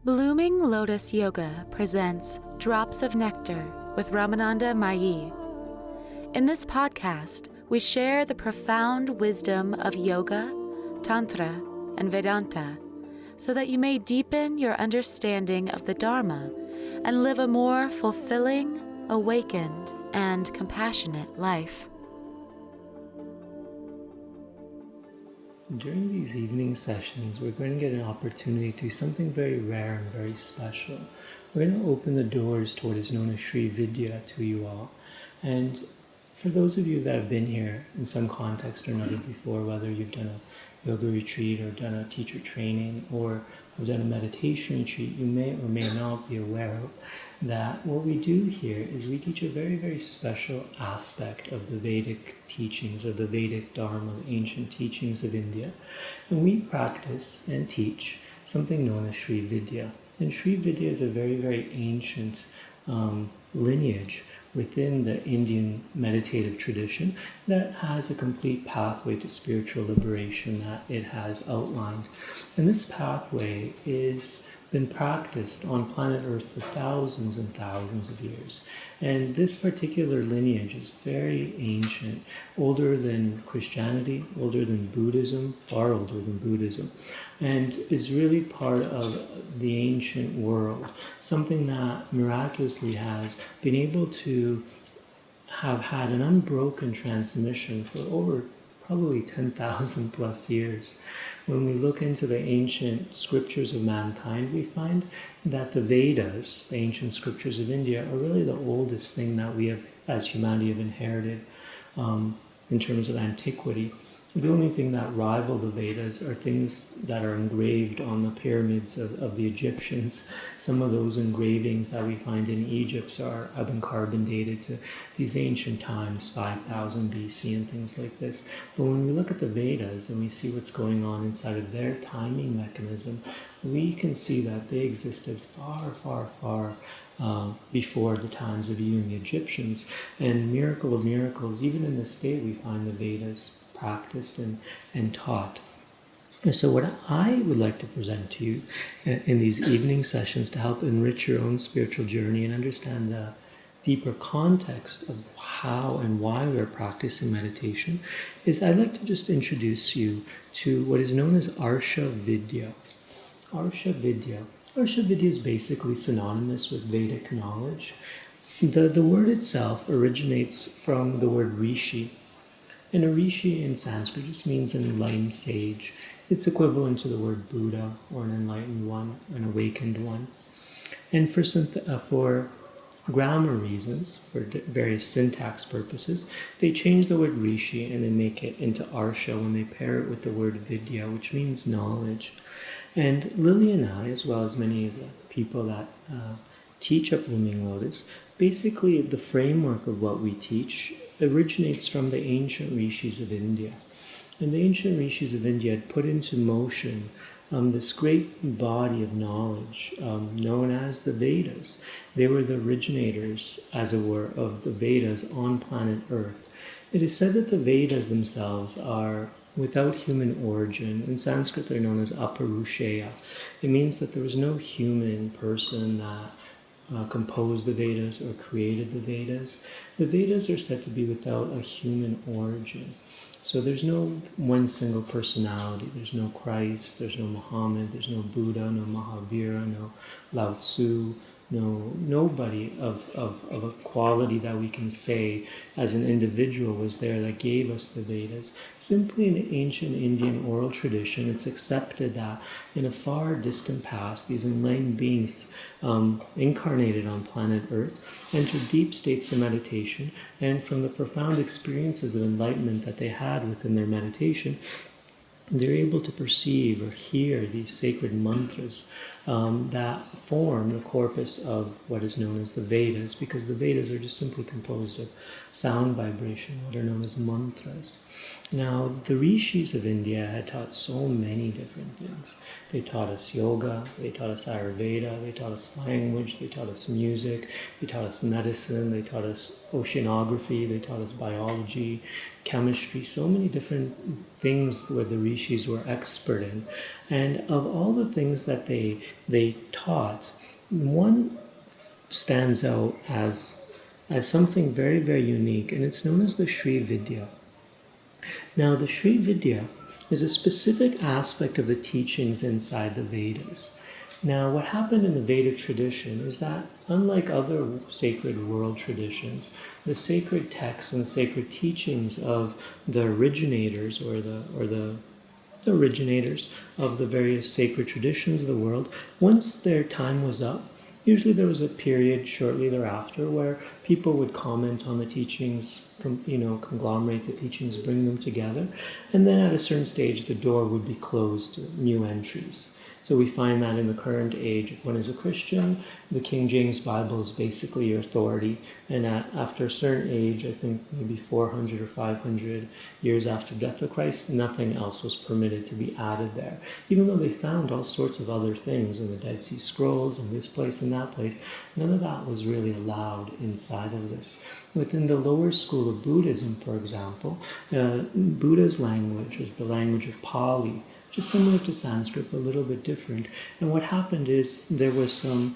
Blooming Lotus Yoga presents Drops of Nectar with Ramananda Mayi. In this podcast, we share the profound wisdom of yoga, tantra, and Vedanta so that you may deepen your understanding of the Dharma and live a more fulfilling, awakened, and compassionate life. During these evening sessions, we're going to get an opportunity to do something very rare and very special. We're going to open the doors to what is known as Shri Vidya to you all. And for those of you that have been here in some context or another before, whether you've done a yoga retreat or done a teacher training or have done a meditation retreat, you may or may not be aware of that what we do here is we teach a very, very special aspect of the Vedic teachings, of the Vedic Dharma, the ancient teachings of India. And we practice and teach something known as Shri Vidya. And Shri Vidya is a very, very ancient lineage within the Indian meditative tradition that has a complete pathway to spiritual liberation that it has outlined. And this pathway is been practiced on planet Earth for thousands and thousands of years. And this particular lineage is very ancient, older than Christianity, older than Buddhism, far older than Buddhism, and is really part of the ancient world, something that miraculously has been able to have had an unbroken transmission for over probably 10,000 plus years. When we look into the ancient scriptures of mankind, we find that the Vedas, the ancient scriptures of India, are really the oldest thing that we have, as humanity, have inherited in terms of antiquity. The only thing that rival the Vedas are things that are engraved on the pyramids of the Egyptians. Some of those engravings that we find in Egypt have been carbon dated to these ancient times, 5000 BC and things like this. But when we look at the Vedas and we see what's going on inside of their timing mechanism, we can see that they existed far, far, far before the times of even the Egyptians. And miracle of miracles, even in this day we find the Vedas practiced and taught. And so what I would like to present to you in these evening sessions to help enrich your own spiritual journey and understand the deeper context of how and why we're practicing meditation is I'd like to just introduce you to what is known as Arsha Vidya. Arsha Vidya. Arsha Vidya is basically synonymous with Vedic knowledge. The word itself originates from the word rishi. And a rishi in Sanskrit just means an enlightened sage. It's equivalent to the word Buddha or an enlightened one, an awakened one. And for grammar reasons, for various syntax purposes, they change the word rishi and they make it into arsha when they pair it with the word vidya, which means knowledge. And Lily and I, as well as many of the people that teach at Blooming Lotus, basically the framework of what we teach originates from the ancient rishis of India. And the ancient rishis of India had put into motion this great body of knowledge known as the Vedas. They were the originators, as it were, of the Vedas on planet Earth. It is said that the Vedas themselves are without human origin. In Sanskrit, they're known as aparusheya. It means that there was no human person that composed the Vedas or created the Vedas. The Vedas are said to be without a human origin. So there's no one single personality. There's no Christ, there's no Muhammad, there's no Buddha, no Mahavira, no Lao Tzu, nobody of a quality that we can say as an individual was there that gave us the Vedas. Simply in the ancient Indian oral tradition, it's accepted that in a far distant past, these enlightened beings incarnated on planet Earth, entered deep states of meditation, and from the profound experiences of enlightenment that they had within their meditation, they're able to perceive or hear these sacred mantras that form the corpus of what is known as the Vedas, because the Vedas are just simply composed of sound vibration, what are known as mantras. Now, the rishis of India had taught so many different things. They taught us yoga, they taught us Ayurveda, they taught us language, they taught us music, they taught us medicine, they taught us oceanography, they taught us biology, chemistry, so many different things where the rishis were expert in. And of all the things that they taught, one stands out as something very, very unique, and it's known as the Shri Vidya. Now, the Shri Vidya is a specific aspect of the teachings inside the Vedas. Now, what happened in the Vedic tradition is that, unlike other sacred world traditions, the sacred texts and the sacred teachings of the originators or the originators of the various sacred traditions of the world, once their time was up, usually there was a period shortly thereafter where people would comment on the teachings, conglomerate the teachings, bring them together, and then at a certain stage the door would be closed to new entries. So we find that in the current age, if one is a Christian, the King James Bible is basically your authority. And after a certain age, I think maybe 400 or 500 years after the death of Christ, nothing else was permitted to be added there. Even though they found all sorts of other things in the Dead Sea Scrolls and this place and that place, none of that was really allowed inside of this. Within the lower school of Buddhism, for example, Buddha's language is the language of Pali, just similar to Sanskrit, but a little bit different. And what happened is there was some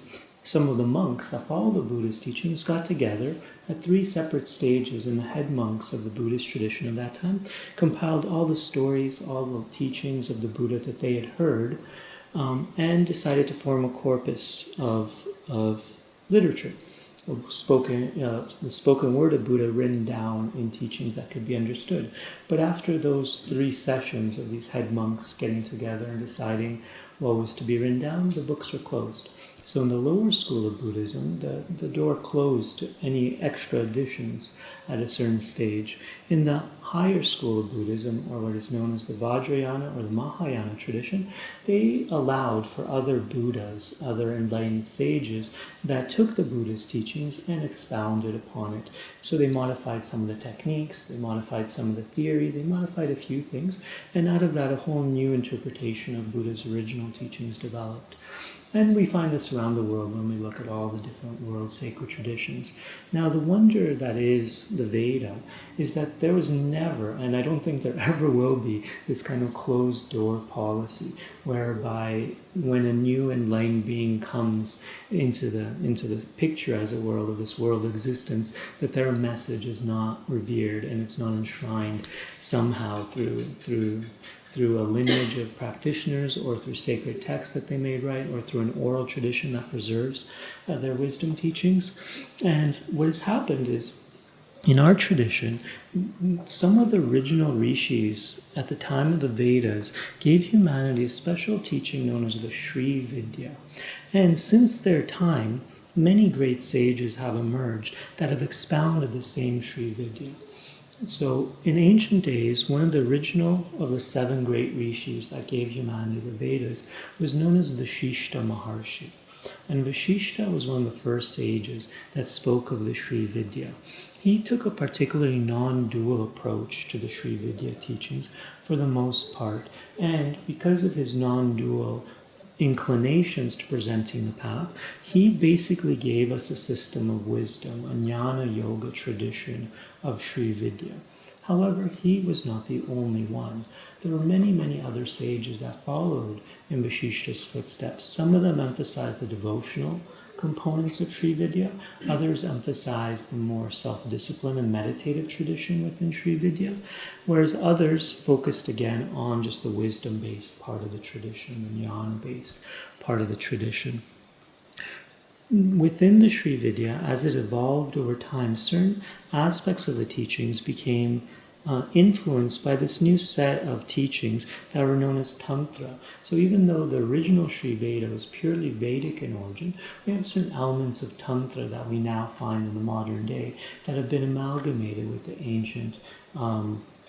of the monks that followed the Buddhist teachings got together at 3 separate stages, and the head monks of the Buddhist tradition of that time compiled all the stories, all the teachings of the Buddha that they had heard, and decided to form a corpus of literature. The spoken word of Buddha written down in teachings that could be understood. But after those 3 sessions of these head monks getting together and deciding what was to be written down, the books were closed. So in the lower school of Buddhism, the door closed to any extra additions at a certain stage. In the higher school of Buddhism, or what is known as the Vajrayana or the Mahayana tradition, they allowed for other Buddhas, other enlightened sages that took the Buddhist teachings and expounded upon it. So they modified some of the techniques, they modified some of the theory, they modified a few things, and out of that a whole new interpretation of Buddha's original teachings developed. And we find this around the world when we look at all the different world sacred traditions. Now, the wonder that is the Veda is that there was never, and I don't think there ever will be, this kind of closed door policy whereby when a new enlightened being comes into the picture, as it were, of this world existence, that their message is not revered and it's not enshrined somehow through a lineage of practitioners or through sacred texts that they may write or through an oral tradition that preserves their wisdom teachings. And what has happened is, in our tradition, some of the original rishis at the time of the Vedas gave humanity a special teaching known as the Shri Vidya. And since their time, many great sages have emerged that have expounded the same Shri Vidya. So, in ancient days, one of the original of the 7 great rishis that gave humanity the Vedas was known as Vashishta Maharshi. And Vashishta was one of the first sages that spoke of the Shri Vidya. He took a particularly non-dual approach to the Shri Vidya teachings for the most part, and because of his non-dual inclinations to presenting the path, he basically gave us a system of wisdom, a jnana yoga tradition of Shri Vidya. However, he was not the only one. There were many, many other sages that followed in Vashishta's footsteps. Some of them emphasized the devotional components of Shri Vidya. Others emphasized the more self-discipline and meditative tradition within Shri Vidya, whereas others focused again on just the wisdom-based part of the tradition, the jnana-based part of the tradition. Within the Shri Vidya, as it evolved over time, certain aspects of the teachings became influenced by this new set of teachings that were known as Tantra. So even though the original Sri Veda was purely Vedic in origin, we have certain elements of Tantra that we now find in the modern day that have been amalgamated with the ancient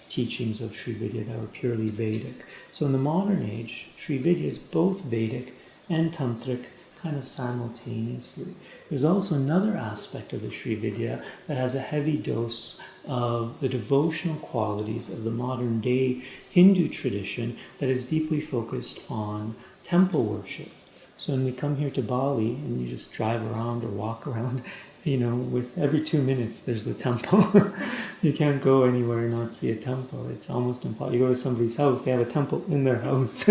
teachings of Sri Vidya that were purely Vedic. So in the modern age, Sri Vidya is both Vedic and Tantric kind of simultaneously. There's also another aspect of the Sri Vidya that has a heavy dose of the devotional qualities of the modern day Hindu tradition that is deeply focused on temple worship. So when we come here to Bali and you just drive around or walk around with every 2 minutes there's the temple. You can't go anywhere and not see a temple. It's almost impossible. You go to somebody's house, they have a temple in their house.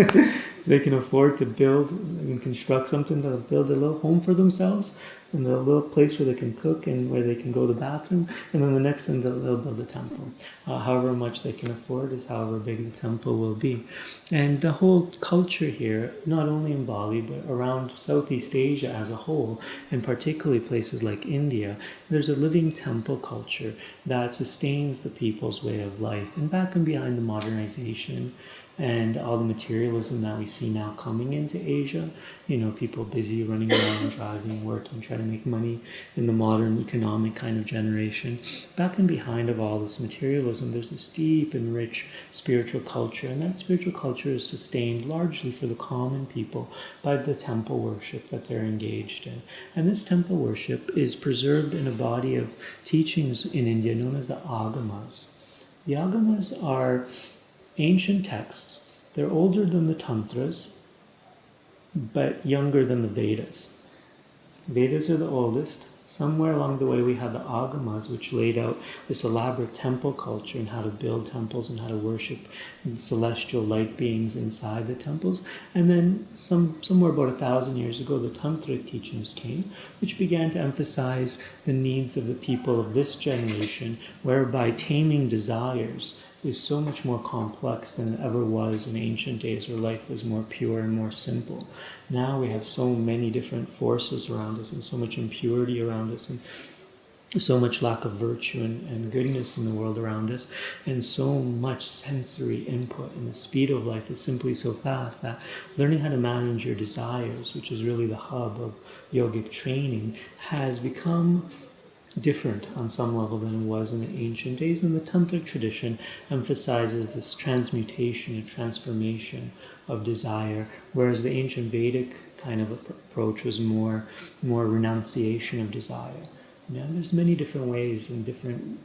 They can afford to build and construct something to build a little home for themselves, and a little place where they can cook and where they can go to the bathroom, and then the next thing they'll build a temple. However much they can afford is however big the temple will be. And the whole culture here, not only in Bali, but around Southeast Asia as a whole, and particularly places like India, there's a living temple culture that sustains the people's way of life. And back and behind the modernization and all the materialism that we see now coming into Asia, people busy running around, driving, working, trying to make money in the modern economic kind of generation. Back and behind of all this materialism, there's this deep and rich spiritual culture, and that spiritual culture is sustained largely for the common people by the temple worship that they're engaged in. And this temple worship is preserved in a body of teachings in India known as the Agamas. The Agamas are ancient texts. They're older than the Tantras, but younger than the Vedas. Vedas are the oldest. Somewhere along the way we had the Agamas, which laid out this elaborate temple culture and how to build temples and how to worship celestial light beings inside the temples. And then somewhere about 1,000 years ago, the Tantric teachings came, which began to emphasize the needs of the people of this generation, whereby taming desires is so much more complex than it ever was in ancient days where life was more pure and more simple. Now we have so many different forces around us and so much impurity around us and so much lack of virtue and goodness in the world around us, and so much sensory input, and the speed of life is simply so fast that learning how to manage your desires, which is really the hub of yogic training, has become different on some level than it was in the ancient days. And the Tantric tradition emphasizes this transmutation and transformation of desire, whereas the ancient Vedic kind of approach was more renunciation of desire. There's many different ways and different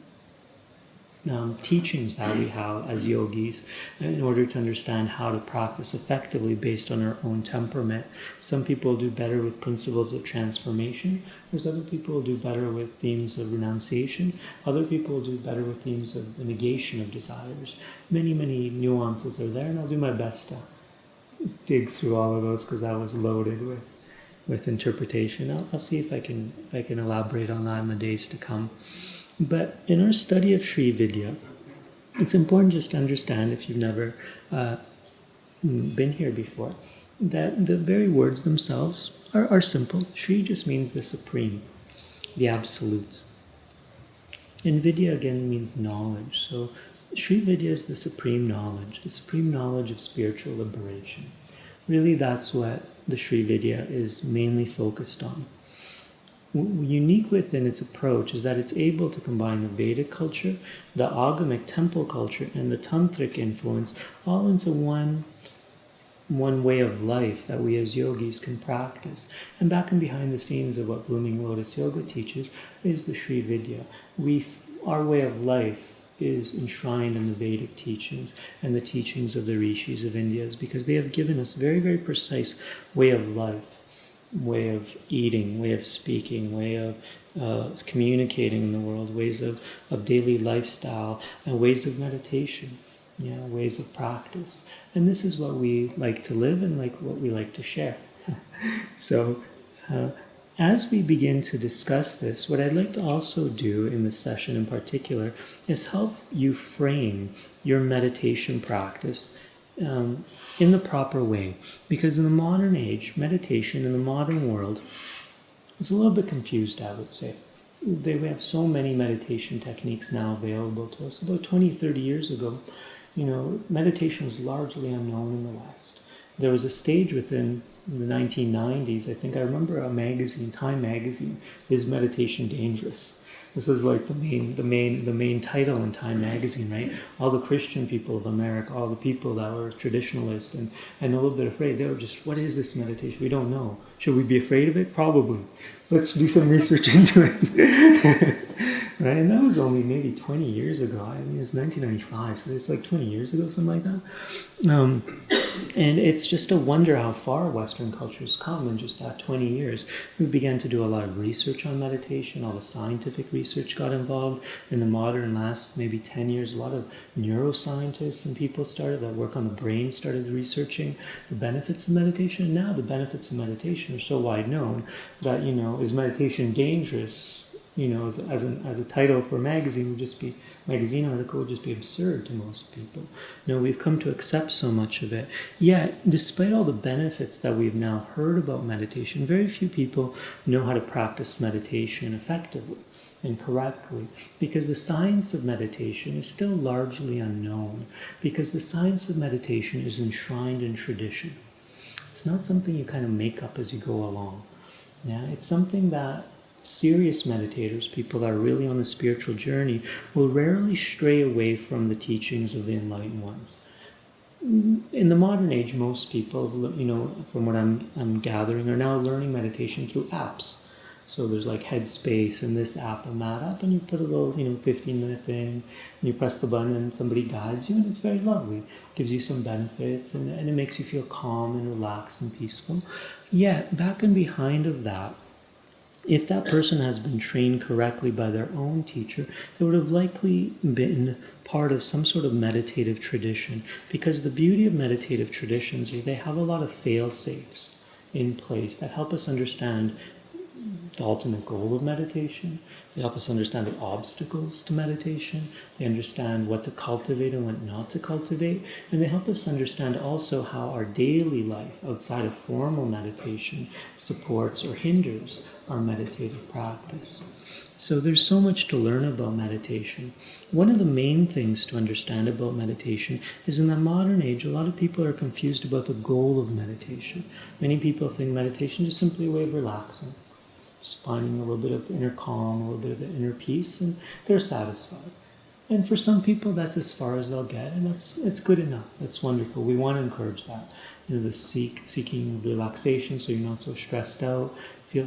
teachings that we have as yogis in order to understand how to practice effectively based on our own temperament. Some people do better with principles of transformation, whereas other people do better with themes of renunciation. Other people do better with themes of the negation of desires. Many, many nuances are there, and I'll do my best to dig through all of those because that was loaded with interpretation. I'll see if I can elaborate on that in the days to come. But in our study of Shri Vidya, it's important just to understand, if you've never been here before, that the very words themselves are simple. Shri just means the supreme, the absolute. And Vidya again means knowledge. So Shri Vidya is the supreme knowledge of spiritual liberation. Really, that's what the Shri Vidya is mainly focused on. Unique within its approach is that it's able to combine the Vedic culture, the Agamic temple culture, and the Tantric influence all into one way of life that we as yogis can practice. And back and behind the scenes of what Blooming Lotus Yoga teaches is the Shri Vidya. Our way of life is enshrined in the Vedic teachings and the teachings of the rishis of India, because they have given us very, very precise way of life. Way of eating, way of speaking, way of communicating in the world, ways of daily lifestyle, and ways of meditation, ways of practice. And this is what we like to live and what we like to share. So as we begin to discuss this, what I'd like to also do in this session in particular is help you frame your meditation practice in the proper way. Because in the modern age, meditation in the modern world is a little bit confused, I would say. We have so many meditation techniques now available to us. About 20, 30 years ago, meditation was largely unknown in the West. There was a stage within the 1990s, I think I remember a magazine, Time magazine, Is Meditation Dangerous? This is like the main title in Time magazine, right? All the Christian people of America, all the people that were traditionalists and a little bit afraid, they were just, what is this meditation? We don't know. Should we be afraid of it? Probably. Let's do some research into it. Right? And that was only maybe 20 years ago. I mean, it was 1995, so it's like 20 years ago, something like that. And it's just a wonder how far Western culture's come in just that 20 years. We began to do a lot of research on meditation. All the scientific research got involved. In the modern last maybe 10 years, a lot of neuroscientists and people started that work on the brain started researching the benefits of meditation. And now the benefits of meditation are so wide known that, is meditation dangerous? As a title for a magazine article would just be absurd to most people. No, we've come to accept so much of it. Yet, despite all the benefits that we've now heard about meditation, very few people know how to practice meditation effectively and correctly, because the science of meditation is still largely unknown, because the science of meditation is enshrined in tradition. It's not something you kind of make up as you go along. Yeah, it's something that serious meditators, people that are really on the spiritual journey, will rarely stray away from the teachings of the enlightened ones. In the modern age, most people, from what I'm gathering, are now learning meditation through apps. So there's like Headspace and this app and that app, and you put a little, 15-minute thing, and you press the button and somebody guides you, and it's very lovely. It gives you some benefits, and it makes you feel calm and relaxed and peaceful. Yet, back and behind of that, if that person has been trained correctly by their own teacher, they would have likely been part of some sort of meditative tradition, because the beauty of meditative traditions is they have a lot of fail-safes in place that help us understand the ultimate goal of meditation. They help us understand the obstacles to meditation. They understand what to cultivate and what not to cultivate. And they help us understand also how our daily life outside of formal meditation supports or hinders our meditative practice. So there's so much to learn about meditation. One of the main things to understand about meditation is in the modern age, a lot of people are confused about the goal of meditation. Many people think meditation is simply a way of relaxing, just finding a little bit of inner calm, a little bit of the inner peace, and they're satisfied. And for some people, that's as far as they'll get, and it's good enough. That's wonderful. We want to encourage that. The seeking relaxation, so you're not so stressed out,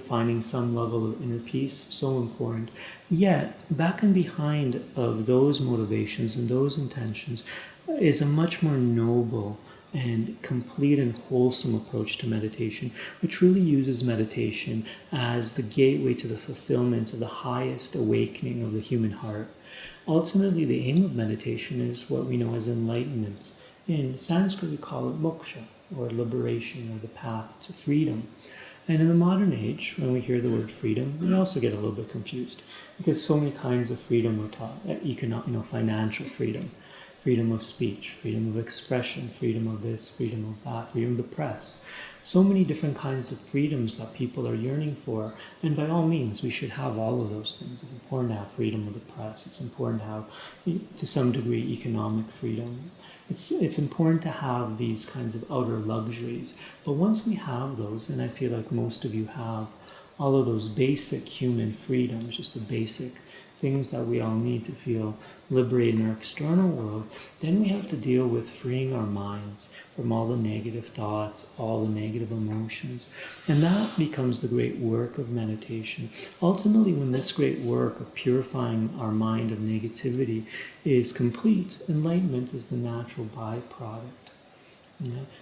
finding some level of inner peace, so important. Yet, back and behind of those motivations and those intentions is a much more noble and complete and wholesome approach to meditation, which really uses meditation as the gateway to the fulfillment of the highest awakening of the human heart. Ultimately, the aim of meditation is what we know as enlightenment. In Sanskrit, we call it moksha, or liberation, or the path to freedom. And in the modern age, when we hear the word freedom, we also get a little bit confused, because so many kinds of freedom are taught. Financial freedom, freedom of speech, freedom of expression, freedom of this, freedom of that, freedom of the press. So many different kinds of freedoms that people are yearning for. And by all means, we should have all of those things. It's important to have freedom of the press. It's important to have, to some degree, economic freedom. It's important to have these kinds of outer luxuries. But once we have those, and I feel like most of you have all of those basic human freedoms, just the basic things that we all need to feel liberated in our external world, then we have to deal with freeing our minds from all the negative thoughts, all the negative emotions. And that becomes the great work of meditation. Ultimately, when this great work of purifying our mind of negativity is complete, enlightenment is the natural byproduct.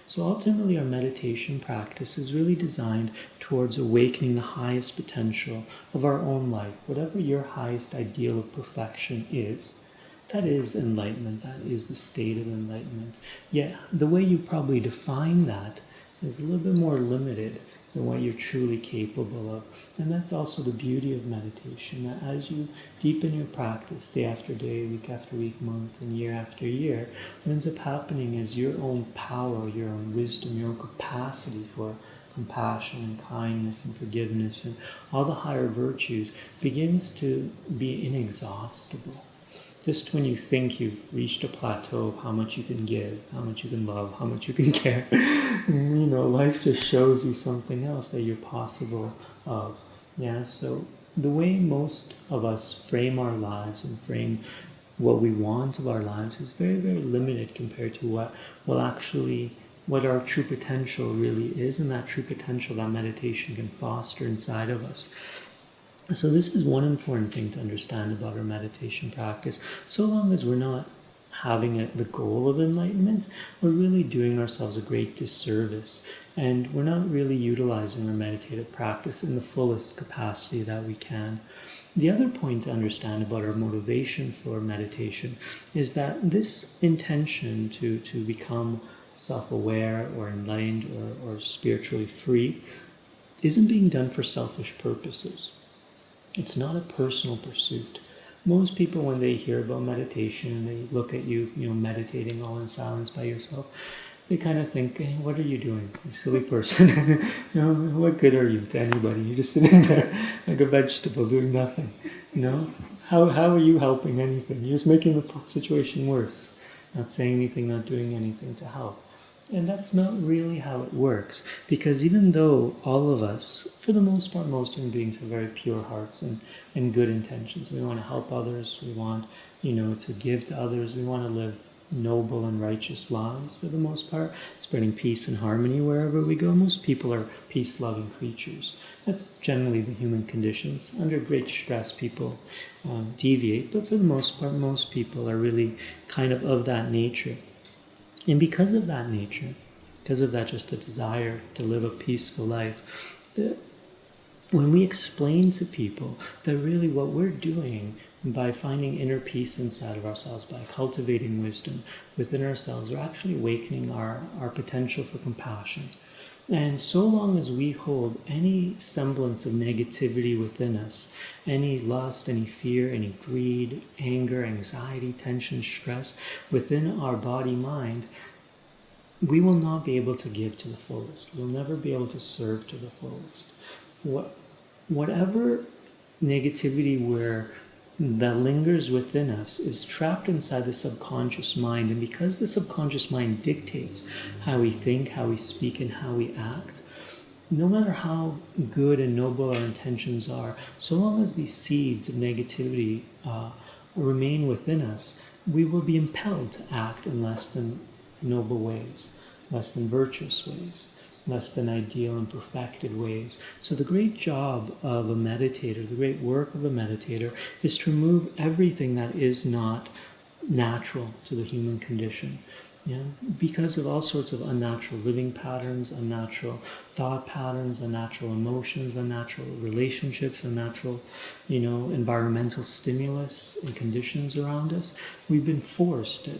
So ultimately, our meditation practice is really designed towards awakening the highest potential of our own life. Whatever your highest ideal of perfection is, that is enlightenment. That is the state of enlightenment. Yet, the way you probably define that is a little bit more limited than what you're truly capable of. And that's also the beauty of meditation, that as you deepen your practice day after day, week after week, month, and year after year, what ends up happening is your own power, your own wisdom, your own capacity for compassion and kindness and forgiveness and all the higher virtues begins to be inexhaustible. Just when you think you've reached a plateau of how much you can give, how much you can love, how much you can care, life just shows you something else that you're possible of. So the way most of us frame our lives and frame what we want of our lives is very, very limited compared to what our true potential really is, and that true potential that meditation can foster inside of us. So this is one important thing to understand about our meditation practice. So long as we're not having the goal of enlightenment, we're really doing ourselves a great disservice. And we're not really utilizing our meditative practice in the fullest capacity that we can. The other point to understand about our motivation for meditation is that this intention to become self-aware or enlightened or spiritually free isn't being done for selfish purposes. It's not a personal pursuit. Most people, when they hear about meditation and they look at you, meditating all in silence by yourself, they kind of think, hey, what are you doing, you silly person? What good are you to anybody? You're just sitting there like a vegetable doing nothing. How are you helping anything? You're just making the situation worse. Not saying anything, not doing anything to help. And that's not really how it works, because even though all of us, for the most part, most human beings have very pure hearts and good intentions. We want to help others, we want, to give to others, we want to live noble and righteous lives for the most part, spreading peace and harmony wherever we go. Most people are peace-loving creatures. That's generally the human conditions. Under great stress, people deviate, but for the most part, most people are really kind of that nature. And because of that nature, because of that just a desire to live a peaceful life, when we explain to people that really what we're doing by finding inner peace inside of ourselves, by cultivating wisdom within ourselves, we're actually awakening our potential for compassion. And so long as we hold any semblance of negativity within us, any lust, any fear, any greed, anger, anxiety, tension, stress within our body-mind, we will not be able to give to the fullest. We'll never be able to serve to the fullest. Whatever negativity that lingers within us is trapped inside the subconscious mind, and because the subconscious mind dictates how we think, how we speak, and how we act, no matter how good and noble our intentions are, so long as these seeds of negativity remain within us, we will be impelled to act in less than noble ways, less than virtuous ways, less than ideal and perfected ways. So the great job of a meditator, the great work of a meditator, is to remove everything that is not natural to the human condition. Because of all sorts of unnatural living patterns, unnatural thought patterns, unnatural emotions, unnatural relationships, unnatural, environmental stimulus and conditions around us, we've been forced to,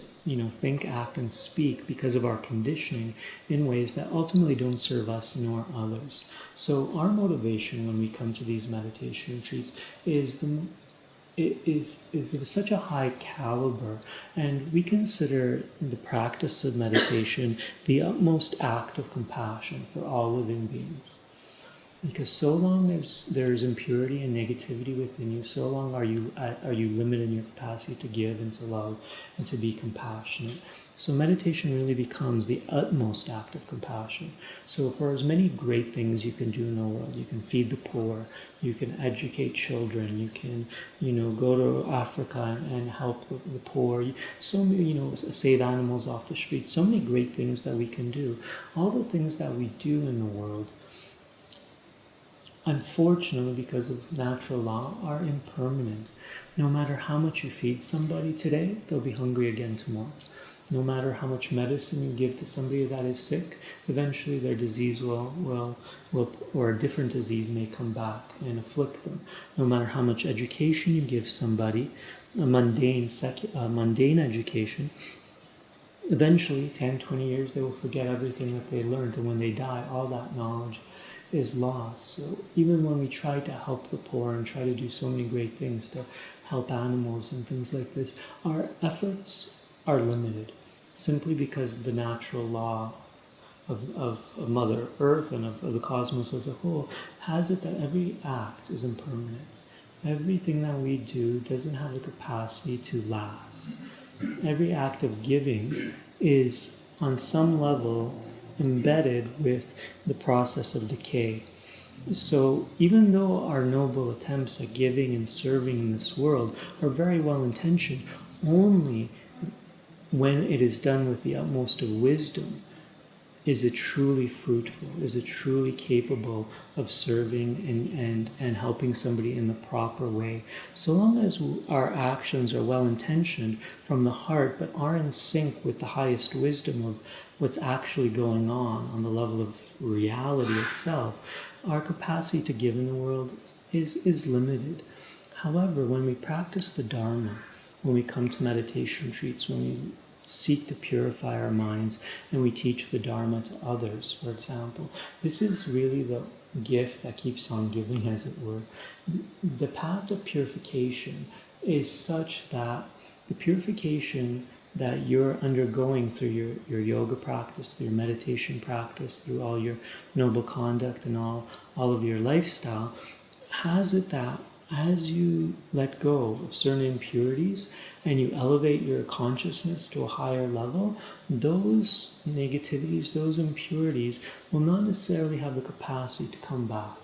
think, act, and speak because of our conditioning in ways that ultimately don't serve us nor others. So our motivation when we come to these meditation retreats is of such a high caliber, and we consider the practice of meditation the utmost act of compassion for all living beings. Because so long as there's impurity and negativity within you, so long are you limited in your capacity to give and to love and to be compassionate. So meditation really becomes the utmost act of compassion. So for as many great things you can do in the world, you can feed the poor, you can educate children, you can, go to Africa and help the poor, so many, save animals off the street, so many great things that we can do. All the things that we do in the world, unfortunately, because of natural law, are impermanent. No matter how much you feed somebody today, they'll be hungry again tomorrow. No matter how much medicine you give to somebody that is sick, eventually their disease will or a different disease may come back and afflict them. No matter how much education you give somebody, a mundane education, eventually, 10, 20 years, they will forget everything that they learned, and when they die, all that knowledge is lost. So even when we try to help the poor and try to do so many great things to help animals and things like this, our efforts are limited simply because the natural law of Mother Earth and of the cosmos as a whole has it that every act is impermanent. Everything that we do doesn't have the capacity to last. Every act of giving is on some level embedded with the process of decay. So even though our noble attempts at giving and serving in this world are very well intentioned, only when it is done with the utmost of wisdom is it truly fruitful? Is it truly capable of serving and helping somebody in the proper way? So long as our actions are well intentioned from the heart, but are in sync with the highest wisdom of what's actually going on the level of reality itself, our capacity to give in the world is limited. However, when we practice the Dharma, when we come to meditation retreats, when we seek to purify our minds and we teach the Dharma to others, for example, this is really the gift that keeps on giving, as it were. The path of purification is such that the purification that you're undergoing through your yoga practice, through your meditation practice, through all your noble conduct and all of your lifestyle, has it that as you let go of certain impurities and you elevate your consciousness to a higher level, those negativities, those impurities will not necessarily have the capacity to come back.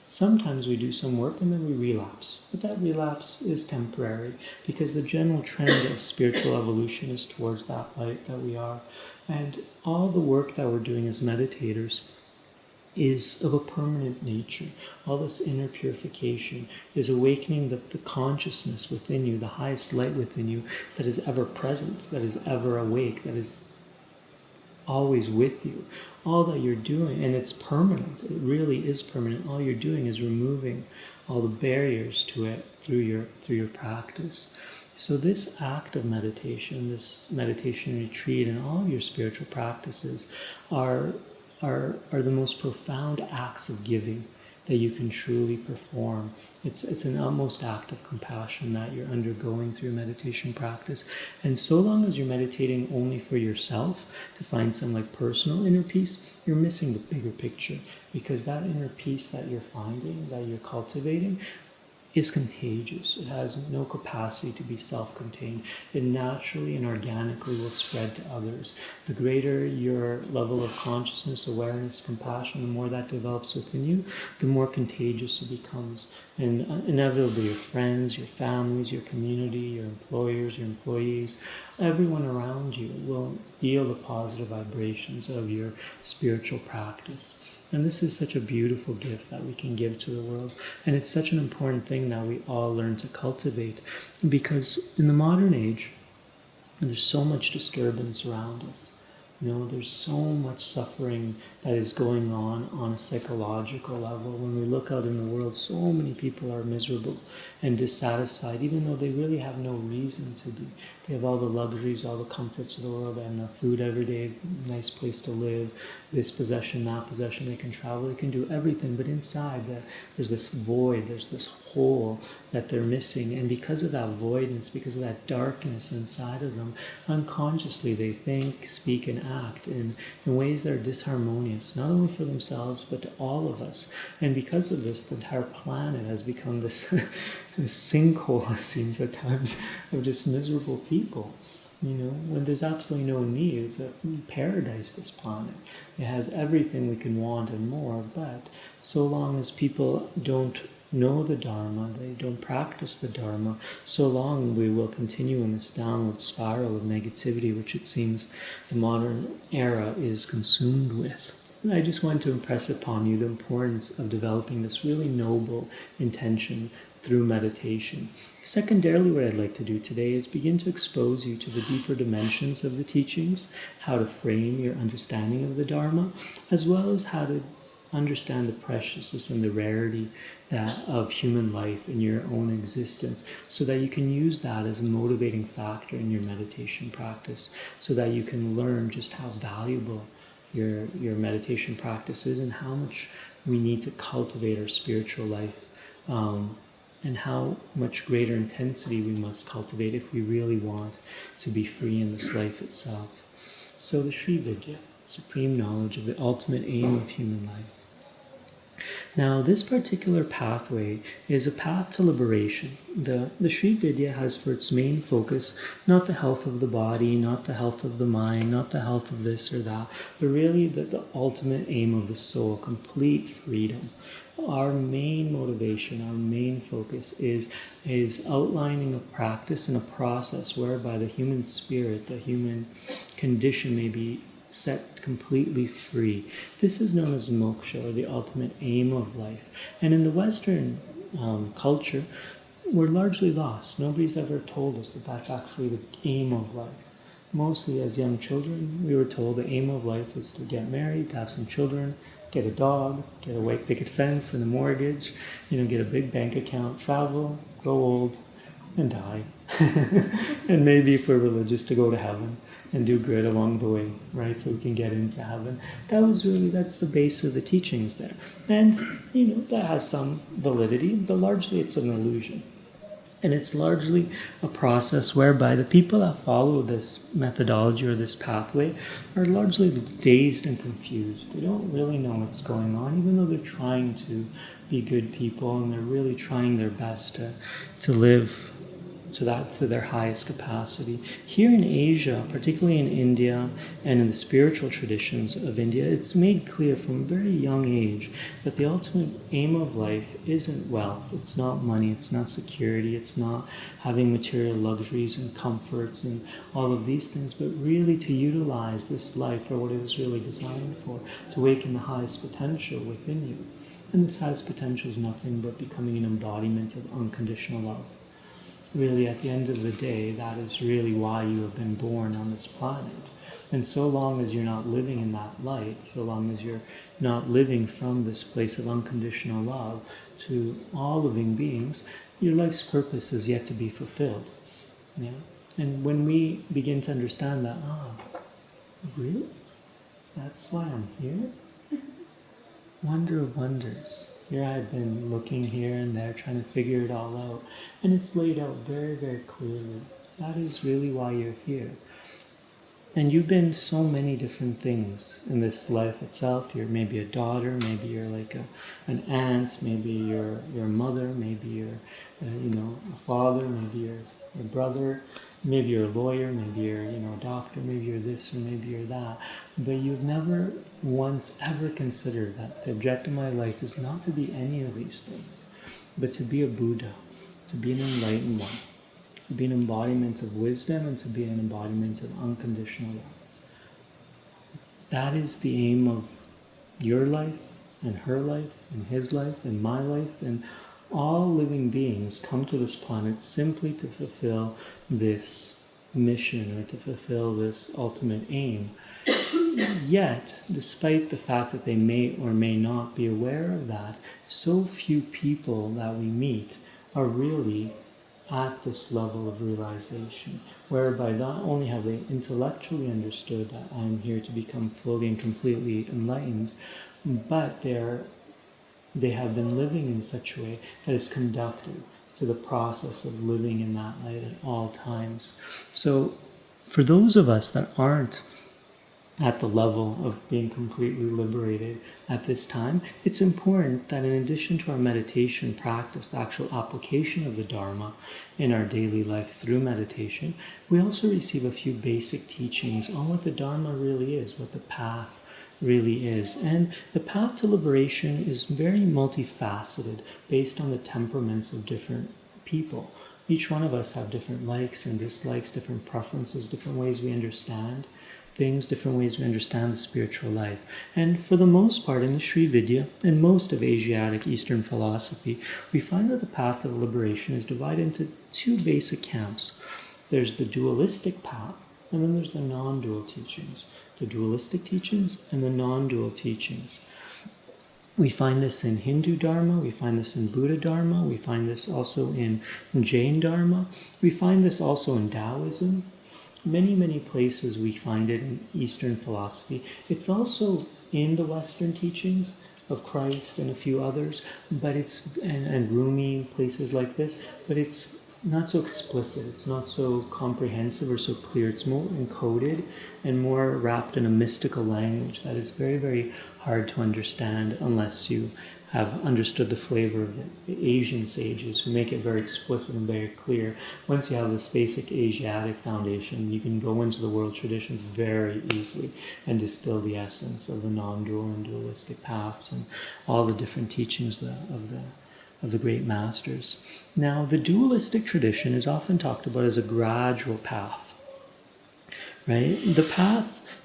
Sometimes we do some work and then we relapse, but that relapse is temporary because the general trend of spiritual evolution is towards that light that we are. And all the work that we're doing as meditators is of a permanent nature. All this inner purification is awakening the consciousness within you, the highest light within you that is ever present, that is ever awake, that is always with you. All that you're doing, and it's permanent, it really is permanent, all you're doing is removing all the barriers to it through your practice. So this act of meditation, this meditation retreat, and all of your spiritual practices are the most profound acts of giving that you can truly perform. It's an utmost act of compassion that you're undergoing through meditation practice. And so long as you're meditating only for yourself to find some like personal inner peace, you're missing the bigger picture, because that inner peace that you're finding, that you're cultivating, is contagious. It has no capacity to be self-contained. It naturally and organically will spread to others. The greater your level of consciousness, awareness, compassion, the more that develops within you, the more contagious it becomes. And inevitably your friends, your families, your community, your employers, your employees, everyone around you will feel the positive vibrations of your spiritual practice. And this is such a beautiful gift that we can give to the world. And it's such an important thing that we all learn to cultivate, because in the modern age, there's so much disturbance around us. There's so much suffering that is going on a psychological level. When we look out in the world, so many people are miserable and dissatisfied, even though they really have no reason to be. They have all the luxuries, all the comforts of the world. They have enough food every day, nice place to live, this possession, that possession. They can travel, they can do everything. But inside, there's this void, there's this hole that they're missing. And because of that voidness, because of that darkness inside of them, unconsciously they think, speak, and act in ways that are disharmonious, not only for themselves, but to all of us. And because of this, the entire planet has become this, this sinkhole, it seems at times, of just miserable people. When there's absolutely no need. It's a paradise, this planet. It has everything we can want and more, but so long as people don't know the Dharma, they don't practice the Dharma, so long we will continue in this downward spiral of negativity, which it seems the modern era is consumed with. And I just want to impress upon you the importance of developing this really noble intention through meditation. Secondarily, what I'd like to do today is begin to expose you to the deeper dimensions of the teachings, how to frame your understanding of the Dharma, as well as how to understand the preciousness and the rarity of human life in your own existence, so that you can use that as a motivating factor in your meditation practice, so that you can learn just how valuable your meditation practice is and how much we need to cultivate our spiritual life, and how much greater intensity we must cultivate if we really want to be free in this life itself. So the Shri Vidya, supreme knowledge of the ultimate aim of human life. Now, this particular pathway is a path to liberation. The Shri Vidya has for its main focus not the health of the body, not the health of the mind, not the health of this or that, but really the ultimate aim of the soul, complete freedom. Our main motivation, our main focus is outlining a practice and a process whereby the human spirit, the human condition may be set completely free. This is known as moksha, or the ultimate aim of life. And in the Western culture, we're largely lost. Nobody's ever told us that that's actually the aim of life. Mostly as young children, we were told the aim of life is to get married, to have some children, get a dog, get a white picket fence and a mortgage, get a big bank account, travel, grow old, and die. And maybe if we're religious, to go to heaven and do good along the way, right? So we can get into heaven. That's the base of the teachings there. And, that has some validity, but largely it's an illusion. And it's largely a process whereby the people that follow this methodology or this pathway are largely dazed and confused. They don't really know what's going on, even though they're trying to be good people and they're really trying their best to live to their highest capacity. Here in Asia, particularly in India and in the spiritual traditions of India, it's made clear from a very young age that the ultimate aim of life isn't wealth, it's not money, it's not security, it's not having material luxuries and comforts and all of these things, but really to utilize this life for what it was really designed for, to awaken the highest potential within you. And this highest potential is nothing but becoming an embodiment of unconditional love. Really, at the end of the day, that is really why you have been born on this planet. And so long as you're not living in that light, so long as you're not living from this place of unconditional love to all living beings, your life's purpose is yet to be fulfilled. Yeah? And when we begin to understand that, really? That's why I'm here? Wonder of wonders. Here I've been looking here and there, trying to figure it all out. And it's laid out very, very clearly. That is really why you're here. And you've been so many different things in this life itself. You're maybe a daughter, maybe you're like an aunt, maybe you're a mother, maybe you're a father, maybe you're a brother, maybe you're a lawyer, maybe you're a doctor, maybe you're this or maybe you're that. But you've never once ever considered that the objective of my life is not to be any of these things, but to be a Buddha, to be an enlightened one, to be an embodiment of wisdom and to be an embodiment of unconditional love. That is the aim of your life and her life and his life and my life, and all living beings come to this planet simply to fulfill this mission or to fulfill this ultimate aim. Yet, despite the fact that they may or may not be aware of that, so few people that we meet are really at this level of realization, whereby not only have they intellectually understood that I'm here to become fully and completely enlightened, but they have been living in such a way that is conducted to the process of living in that light at all times. So for those of us that aren't at the level of being completely liberated at this time, it's important that in addition to our meditation practice, the actual application of the Dharma in our daily life through meditation, we also receive a few basic teachings on what the Dharma really is, what the path really is. And the path to liberation is very multifaceted based on the temperaments of different people. Each one of us have different likes and dislikes, different preferences, different ways we understand things, different ways we understand the spiritual life. And for the most part, in the Shri Vidya and most of Asiatic Eastern philosophy, we find that the path of liberation is divided into two basic camps. There's the dualistic path, and then there's the non-dual teachings. The dualistic teachings and the non-dual teachings. We find this in Hindu Dharma, we find this in Buddha Dharma, we find this also in Jain Dharma, we find this also in Taoism. Many, many places we find it in Eastern philosophy. It's also in the Western teachings of Christ and a few others, but and Rumi, places like this, but it's not so explicit, it's not so comprehensive or so clear. It's more encoded and more wrapped in a mystical language that is very, very hard to understand unless you have understood the flavor of the Asian sages who make it very explicit and very clear. Once you have this basic Asiatic foundation, you can go into the world traditions very easily and distill the essence of the non-dual and dualistic paths and all the different teachings of the great masters. Now, the dualistic tradition is often talked about as a gradual path. right?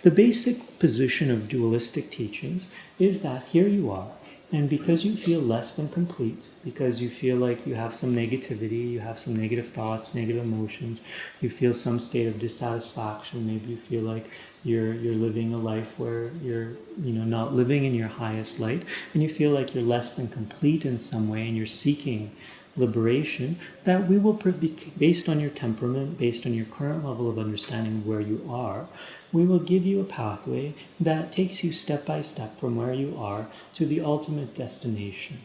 The basic position of dualistic teachings is that here you are, and because you feel less than complete, because you feel like you have some negativity, you have some negative thoughts, negative emotions, you feel some state of dissatisfaction, maybe you feel like you're living a life where you're not living in your highest light, and you feel like you're less than complete in some way, and you're seeking liberation, that we will, based on your temperament, based on your current level of understanding of where you are, we will give you a pathway that takes you step by step from where you are to the ultimate destination,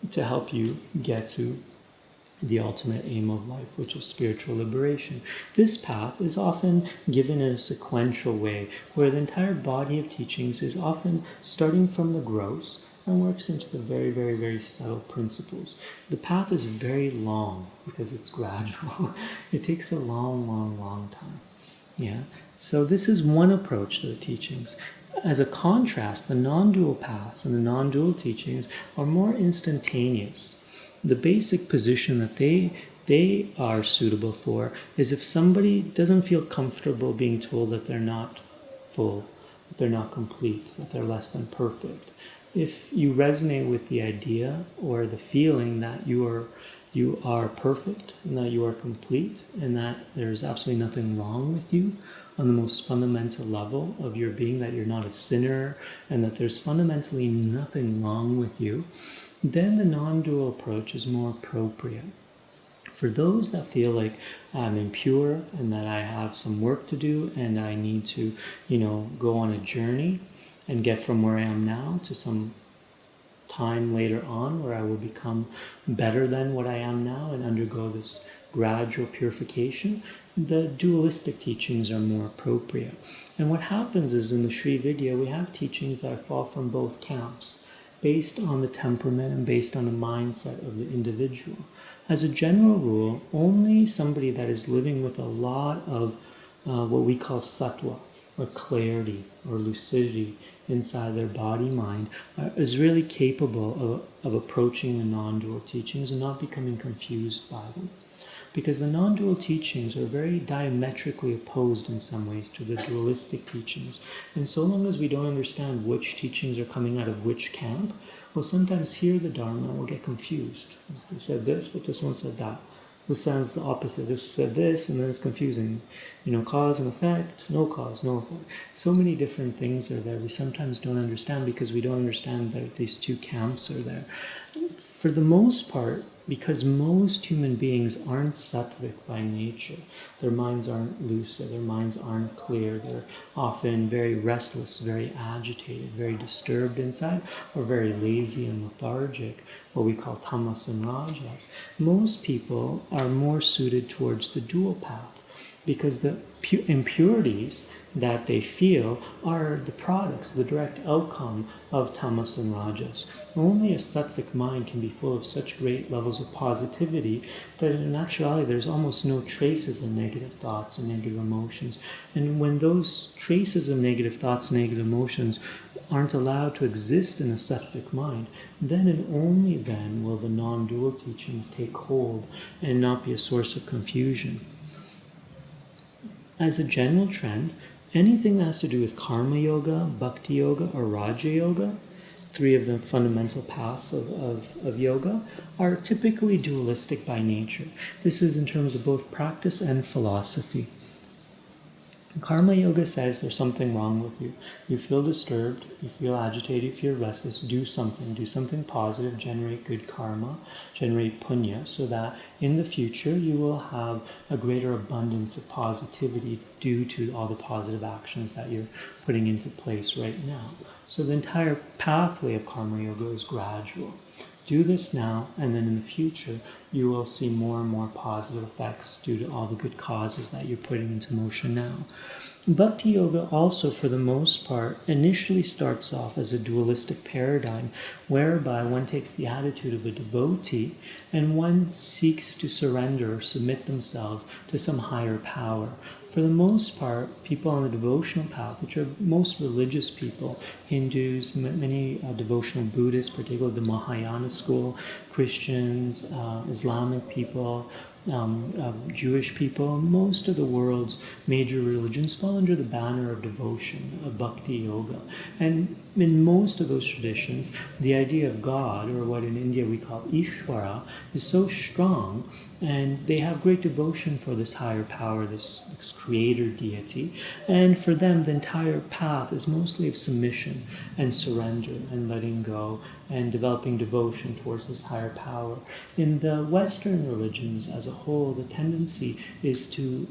to help you get to the ultimate aim of life, which is spiritual liberation. This path is often given in a sequential way, where the entire body of teachings is often starting from the gross and works into the very, very, very subtle principles. The path is very long because it's gradual. It takes a long, long, long time. Yeah. So this is one approach to the teachings. As a contrast, the non-dual paths and the non-dual teachings are more instantaneous. The basic position that they are suitable for is if somebody doesn't feel comfortable being told that they're not full, that they're not complete, that they're less than perfect. If you resonate with the idea or the feeling that you are perfect and that you are complete and that there's absolutely nothing wrong with you on the most fundamental level of your being, that you're not a sinner and that there's fundamentally nothing wrong with you, then the non-dual approach is more appropriate. For those that feel like I'm impure and that I have some work to do and I need to, go on a journey and get from where I am now to some time later on where I will become better than what I am now and undergo this gradual purification, the dualistic teachings are more appropriate. And what happens is in the Shri Vidya, we have teachings that fall from both camps, based on the temperament and based on the mindset of the individual. As a general rule, only somebody that is living with a lot of what we call sattva, or clarity, or lucidity inside their body-mind, is really capable of approaching the non-dual teachings and not becoming confused by them. Because the non-dual teachings are very diametrically opposed in some ways to the dualistic teachings. And so long as we don't understand which teachings are coming out of which camp, we'll sometimes hear the Dharma and we'll get confused. They said this, but this one said that. This sounds the opposite. This said this, and then it's confusing. Cause and effect, no cause, no effect. So many different things are there we sometimes don't understand because we don't understand that these two camps are there. For the most part, because most human beings aren't sattvic by nature, their minds aren't lucid, their minds aren't clear, they're often very restless, very agitated, very disturbed inside, or very lazy and lethargic, what we call tamas and rajas. Most people are more suited towards the dual path because the impurities that they feel are the products, the direct outcome of tamas and rajas. Only a sattvic mind can be full of such great levels of positivity that in actuality there's almost no traces of negative thoughts and negative emotions. And when those traces of negative thoughts and negative emotions aren't allowed to exist in a sattvic mind, then and only then will the non-dual teachings take hold and not be a source of confusion. As a general trend, anything that has to do with karma yoga, bhakti yoga, or raja yoga, three of the fundamental paths of yoga, are typically dualistic by nature. This is in terms of both practice and philosophy. Karma yoga says there's something wrong with you. You feel disturbed, you feel agitated, you feel restless. Do something positive, generate good karma, generate punya, so that in the future you will have a greater abundance of positivity due to all the positive actions that you're putting into place right now. So the entire pathway of karma yoga is gradual. Do this now, and then in the future, you will see more and more positive effects due to all the good causes that you're putting into motion now. Bhakti yoga also, for the most part, initially starts off as a dualistic paradigm, whereby one takes the attitude of a devotee and one seeks to surrender or submit themselves to some higher power. For the most part, people on the devotional path, which are most religious people, Hindus, many devotional Buddhists, particularly the Mahayana school, Christians, Islamic people, Jewish people, most of the world's major religions fall under the banner of devotion, of bhakti yoga. And in most of those traditions, the idea of God, or what in India we call Ishvara, is so strong, and they have great devotion for this higher power, this creator deity. And for them, the entire path is mostly of submission and surrender and letting go and developing devotion towards this higher power. In the Western religions as a whole, the tendency is to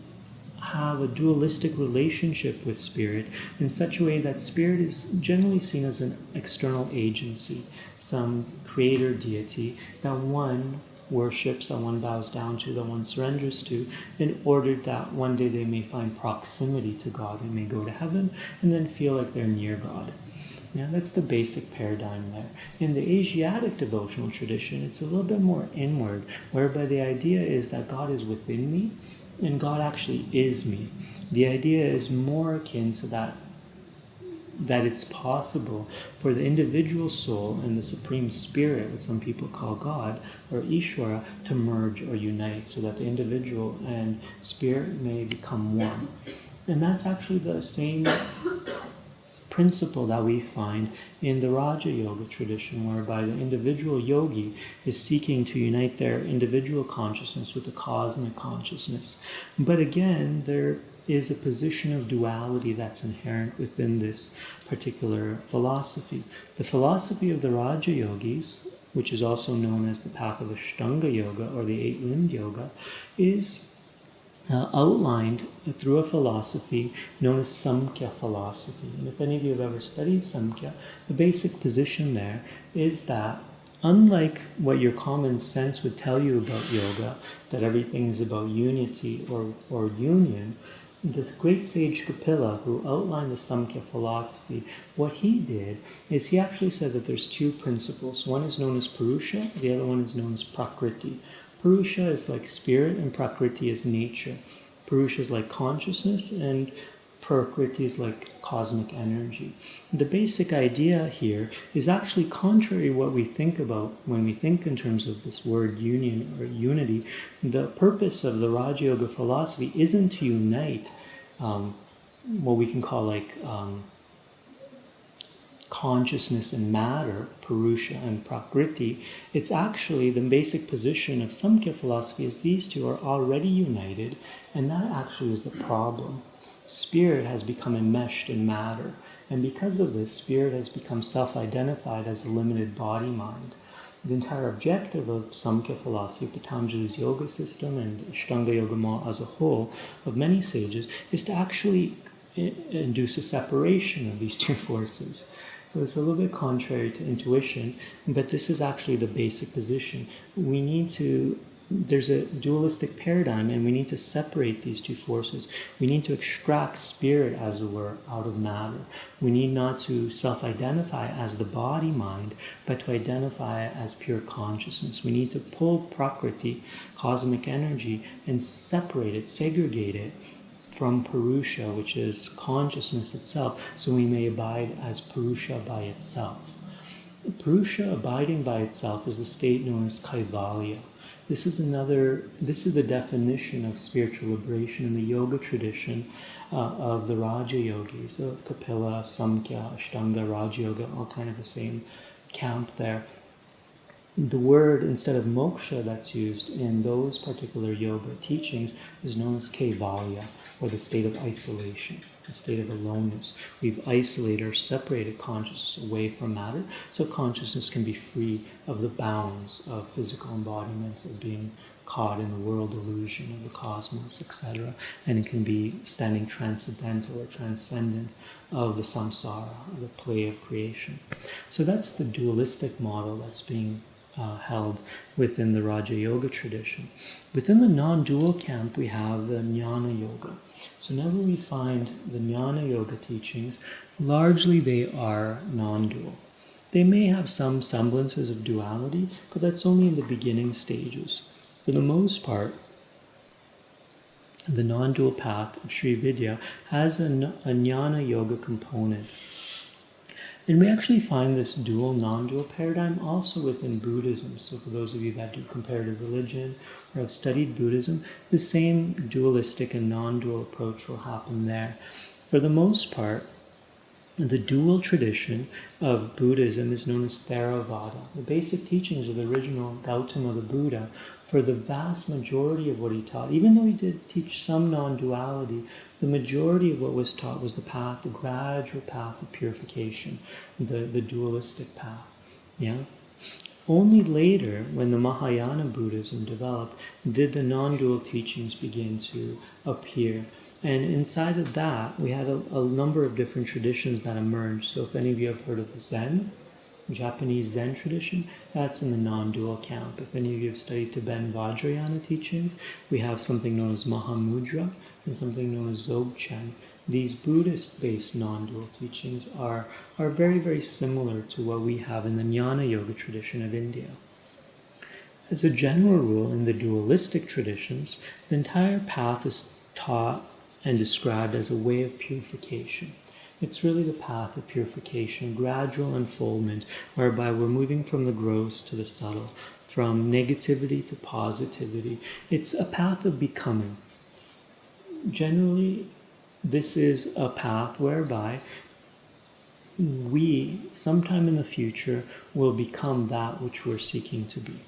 have a dualistic relationship with spirit in such a way that spirit is generally seen as an external agency, some creator deity that one worships, that one bows down to, that one surrenders to, in order that one day they may find proximity to God. They may go to heaven and then feel like they're near God. Yeah, that's the basic paradigm there. In the Asiatic devotional tradition, it's a little bit more inward, whereby the idea is that God is within me and God actually is me. The idea is more akin to that it's possible for the individual soul and the Supreme Spirit, what some people call God, or Ishvara, to merge or unite so that the individual and spirit may become one. And that's actually the same principle that we find in the Raja Yoga tradition, whereby the individual yogi is seeking to unite their individual consciousness with the cosmic consciousness. But again, there is a position of duality that's inherent within this particular philosophy. The philosophy of the Raja Yogis, which is also known as the path of Ashtanga Yoga or the eight-limbed yoga, is outlined through a philosophy known as Samkhya philosophy. And if any of you have ever studied Samkhya, the basic position there is that unlike what your common sense would tell you about yoga, that everything is about unity or union, this great sage Kapila, who outlined the Samkhya philosophy, what he did is he actually said that there's two principles. One is known as Purusha, the other one is known as Prakriti. Purusha is like spirit and Prakriti is nature. Purusha is like consciousness and Prakriti is like cosmic energy. The basic idea here is actually contrary to what we think about when we think in terms of this word union or unity. The purpose of the Raja Yoga philosophy isn't to unite what we can call consciousness and matter, Purusha and Prakriti. It's actually the basic position of Samkhya philosophy is these two are already united, and that actually is the problem. Spirit has become enmeshed in matter, and because of this, spirit has become self-identified as a limited body-mind. The entire objective of Samkhya philosophy, Patanjali's yoga system, and Ashtanga Yoga Mall as a whole, of many sages, is to actually induce a separation of these two forces. So it's a little bit contrary to intuition, but this is actually the basic position. There's a dualistic paradigm, and we need to separate these two forces. We need to extract spirit, as it were, out of matter. We need not to self-identify as the body-mind, but to identify as pure consciousness. We need to pull Prakriti, cosmic energy, and separate it, segregate it from Purusha, which is consciousness itself, so we may abide as Purusha by itself. Purusha abiding by itself is a state known as Kaivalya. This is the definition of spiritual liberation in the yoga tradition of the Raja Yogis, of Kapila, Samkhya, Ashtanga, Raja Yoga, all kind of the same camp there. The word, instead of moksha that's used in those particular yoga teachings, is known as Kaivalya, or the state of isolation, a state of aloneness. We've isolated or separated consciousness away from matter, so consciousness can be free of the bounds of physical embodiment, of being caught in the world illusion of the cosmos, etc. And it can be standing transcendental or transcendent of the samsara, the play of creation. So that's the dualistic model that's being held within the Raja Yoga tradition. Within the non-dual camp, we have the Jnana Yoga. So whenever we find the Jnana Yoga teachings, largely they are non-dual. They may have some semblances of duality, but that's only in the beginning stages. For the most part, the non-dual path of Shri Vidya has a Jnana Yoga component. And we actually find this dual, non-dual paradigm also within Buddhism. So for those of you that do comparative religion or have studied Buddhism, the same dualistic and non-dual approach will happen there. For the most part, the dual tradition of Buddhism is known as Theravada. The basic teachings of the original Gautama the Buddha, for the vast majority of what he taught, even though he did teach some non-duality, the majority of what was taught was the path, the gradual path of purification, the dualistic path. Yeah? Only later, when the Mahayana Buddhism developed, did the non-dual teachings begin to appear. And inside of that, we had a number of different traditions that emerged. So if any of you have heard of the Zen, Japanese Zen tradition, that's in the non-dual camp. If any of you have studied Tibetan Vajrayana teachings, we have something known as Mahamudra and something known as Dzogchen. These Buddhist-based non-dual teachings are very, very similar to what we have in the Jnana Yoga tradition of India. As a general rule, in the dualistic traditions, the entire path is taught and described as a way of purification. It's really the path of purification, gradual unfoldment, whereby we're moving from the gross to the subtle, from negativity to positivity. It's a path of becoming. Generally, this is a path whereby we, sometime in the future, will become that which we're seeking to be.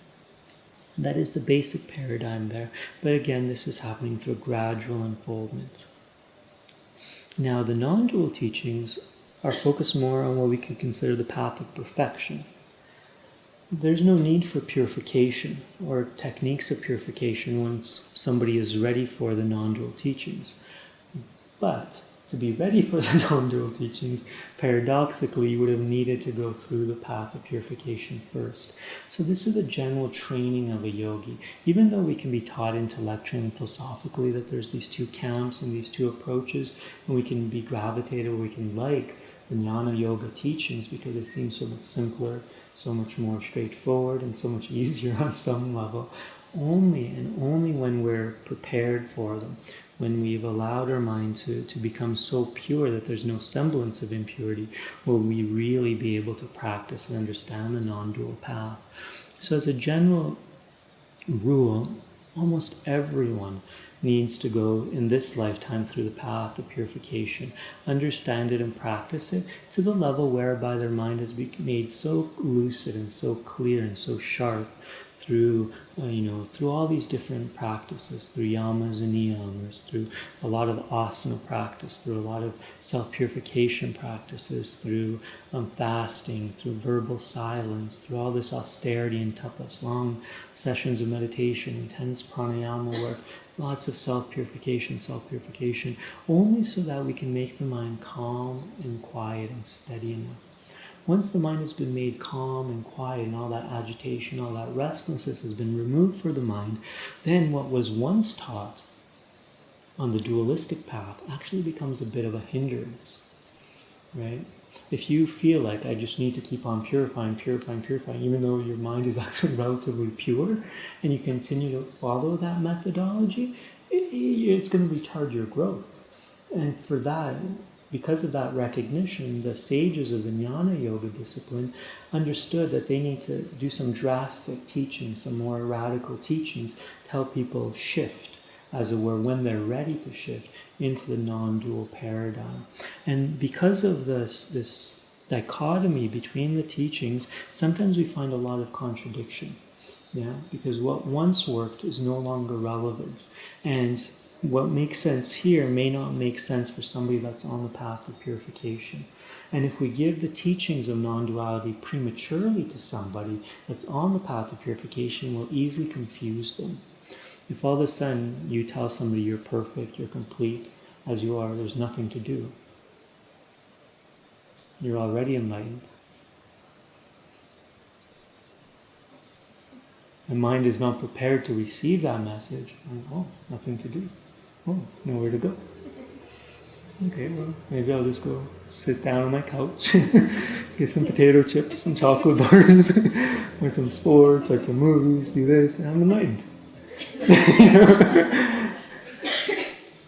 That is the basic paradigm there. But again, this is happening through gradual unfoldment. Now, the non-dual teachings are focused more on what we could consider the path of perfection. There's no need for purification or techniques of purification once somebody is ready for the non-dual teachings. But to be ready for the non-dual teachings, paradoxically, you would have needed to go through the path of purification first. So this is the general training of a yogi. Even though we can be taught intellectually and philosophically that there's these two camps and these two approaches, and we can be gravitated, or we can like the Jnana Yoga teachings because they seem so much simpler, so much more straightforward, and so much easier on some level, only when we're prepared for them, when we've allowed our mind to become so pure that there's no semblance of impurity, will we really be able to practice and understand the non-dual path. So as a general rule, almost everyone needs to go in this lifetime through the path of purification, understand it and practice it to the level whereby their mind has been made so lucid and so clear and so sharp through all these different practices, through yamas and niyamas, through a lot of asana practice, through a lot of self-purification practices, through fasting, through verbal silence, through all this austerity and tapas, long sessions of meditation, intense pranayama work, lots of self-purification, only so that we can make the mind calm and quiet and steady enough. Once the mind has been made calm and quiet and all that agitation, all that restlessness has been removed from the mind, then what was once taught on the dualistic path actually becomes a bit of a hindrance, right? If you feel like I just need to keep on purifying, even though your mind is actually relatively pure, and you continue to follow that methodology, it's going to retard your growth. And for that, because of that recognition, the sages of the Jnana Yoga discipline understood that they need to do some drastic teachings, some more radical teachings to help people shift, as it were, when they're ready to shift into the non-dual paradigm. And because of this dichotomy between the teachings, sometimes we find a lot of contradiction. Yeah, because what once worked is no longer relevant. And what makes sense here may not make sense for somebody that's on the path of purification. And if we give the teachings of non-duality prematurely to somebody that's on the path of purification, we'll easily confuse them. If all of a sudden you tell somebody you're perfect, you're complete, as you are, there's nothing to do. You're already enlightened. The mind is not prepared to receive that message. Oh, nothing to do. Oh, nowhere to go. Okay, well, maybe I'll just go sit down on my couch, get some potato chips, some chocolate bars, or some sports, or some movies, do this, and I'm enlightened.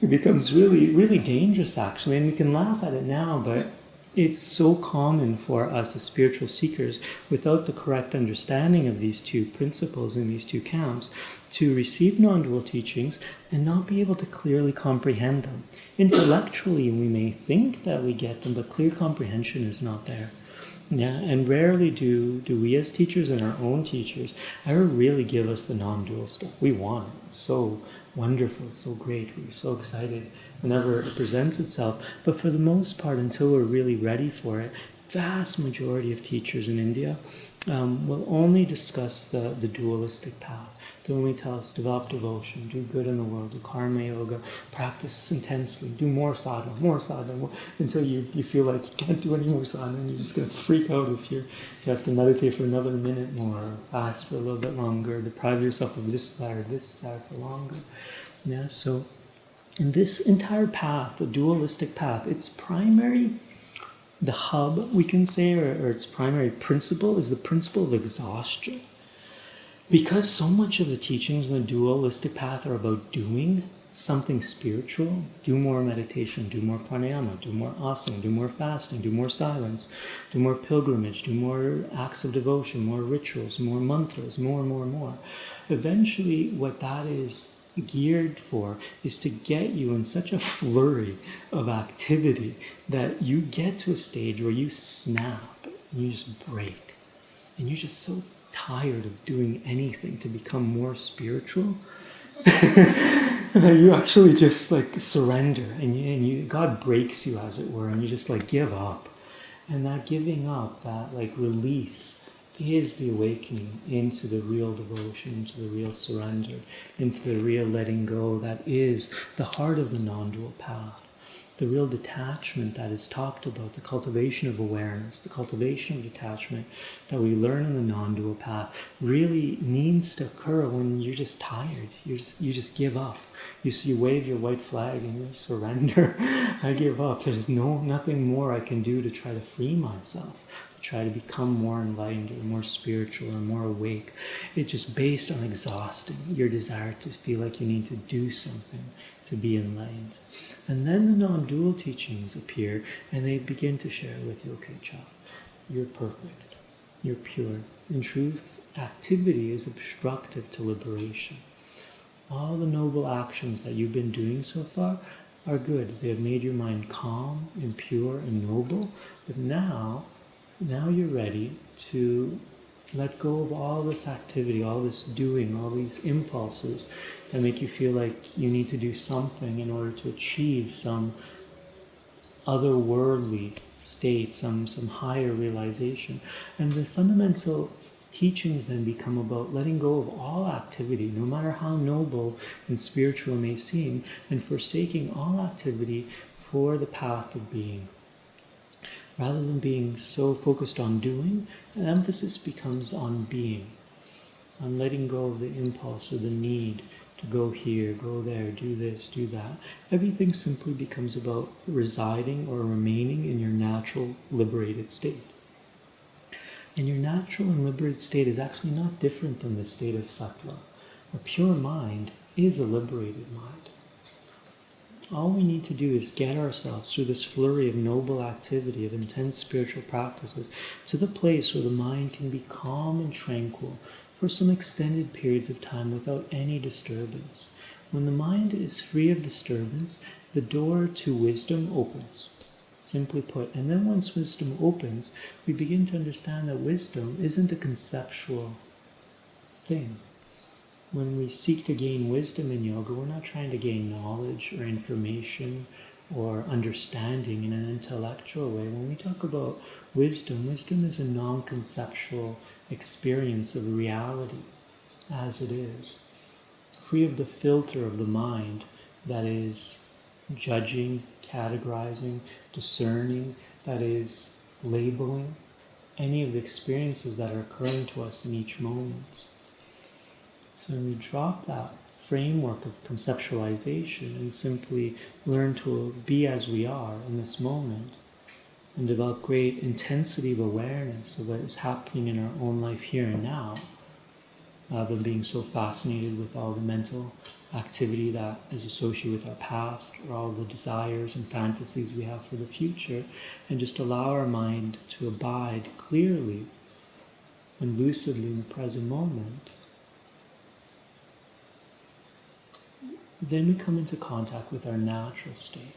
It becomes really, really dangerous, actually, and we can laugh at it now, but it's so common for us as spiritual seekers, without the correct understanding of these two principles in these two camps, to receive non-dual teachings and not be able to clearly comprehend them. Intellectually, we may think that we get them, but clear comprehension is not there. Yeah, and rarely do we as teachers and our own teachers ever really give us the non-dual stuff. We want it. It's so wonderful, so great. We're so excited whenever it presents itself. But for the most part, until we're really ready for it, vast majority of teachers in India will only discuss the dualistic path. They'll only tell us develop devotion, do good in the world, do karma yoga, practice intensely, do more sadhana, more, until you feel like you can't do any more sadhana and you're just going to freak out if you have to meditate for another minute more, or fast for a little bit longer, deprive yourself of this desire for longer. Yeah, so in this entire path, the dualistic path, its primary, the hub, we can say, or its primary principle is the principle of exhaustion. Because so much of the teachings in the dualistic path are about doing something spiritual, do more meditation, do more pranayama, do more asana, do more fasting, do more silence, do more pilgrimage, do more acts of devotion, more rituals, more mantras, more. Eventually, what that is geared for is to get you in such a flurry of activity that you get to a stage where you snap and you just break. And you're just so tired of doing anything to become more spiritual that you actually just like surrender, and God breaks you, as it were, and you just like give up. And that giving up, that like release, is the awakening into the real devotion, into the real surrender, into the real letting go. That is the heart of the non-dual path. The real detachment that is talked about, the cultivation of awareness, the cultivation of detachment that we learn in the non-dual path, really needs to occur when you're just tired. You just give up. You wave your white flag and you surrender. I give up. There's nothing more I can do to try to free myself, to try to become more enlightened or more spiritual or more awake. It's just based on exhausting your desire to feel like you need to do something to be enlightened. And then the non-dual teachings appear and they begin to share with you, okay, child, you're perfect, you're pure. In truth, activity is obstructive to liberation. All the noble actions that you've been doing so far are good. They have made your mind calm and pure and noble, but now you're ready to let go of all this activity, all this doing, all these impulses that make you feel like you need to do something in order to achieve some otherworldly state, some higher realization. And the fundamental teachings then become about letting go of all activity, no matter how noble and spiritual it may seem, and forsaking all activity for the path of being. Rather than being so focused on doing, an emphasis becomes on being, on letting go of the impulse or the need to go here, go there, do this, do that. Everything simply becomes about residing or remaining in your natural liberated state. And your natural and liberated state is actually not different than the state of sattva. A pure mind is a liberated mind. All we need to do is get ourselves through this flurry of noble activity, of intense spiritual practices, to the place where the mind can be calm and tranquil for some extended periods of time without any disturbance. When the mind is free of disturbance, the door to wisdom opens, simply put. And then once wisdom opens, we begin to understand that wisdom isn't a conceptual thing. When we seek to gain wisdom in yoga, we're not trying to gain knowledge or information or understanding in an intellectual way. When we talk about wisdom is a non-conceptual experience of reality as it is, free of the filter of the mind that is judging, categorizing, discerning, that is labeling any of the experiences that are occurring to us in each moment. So when we drop that framework of conceptualization and simply learn to be as we are in this moment and develop great intensity of awareness of what is happening in our own life here and now, than being so fascinated with all the mental activity that is associated with our past or all the desires and fantasies we have for the future, and just allow our mind to abide clearly and lucidly in the present moment, then we come into contact with our natural state.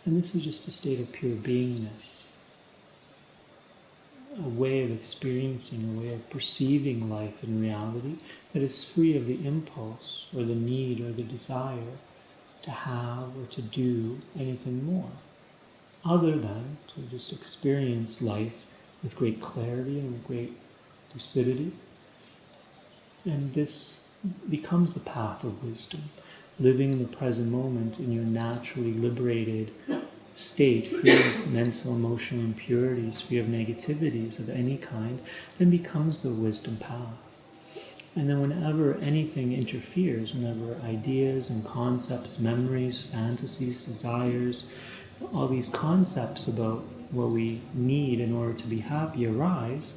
And this is just a state of pure beingness, a way of experiencing, a way of perceiving life in reality that is free of the impulse or the need or the desire to have or to do anything more, other than to just experience life with great clarity and with great lucidity. And this becomes the path of wisdom, living in the present moment in your naturally liberated state, free of mental, emotional impurities, free of negativities of any kind, then becomes the wisdom path. And then whenever anything interferes, whenever ideas and concepts, memories, fantasies, desires, all these concepts about what we need in order to be happy arise,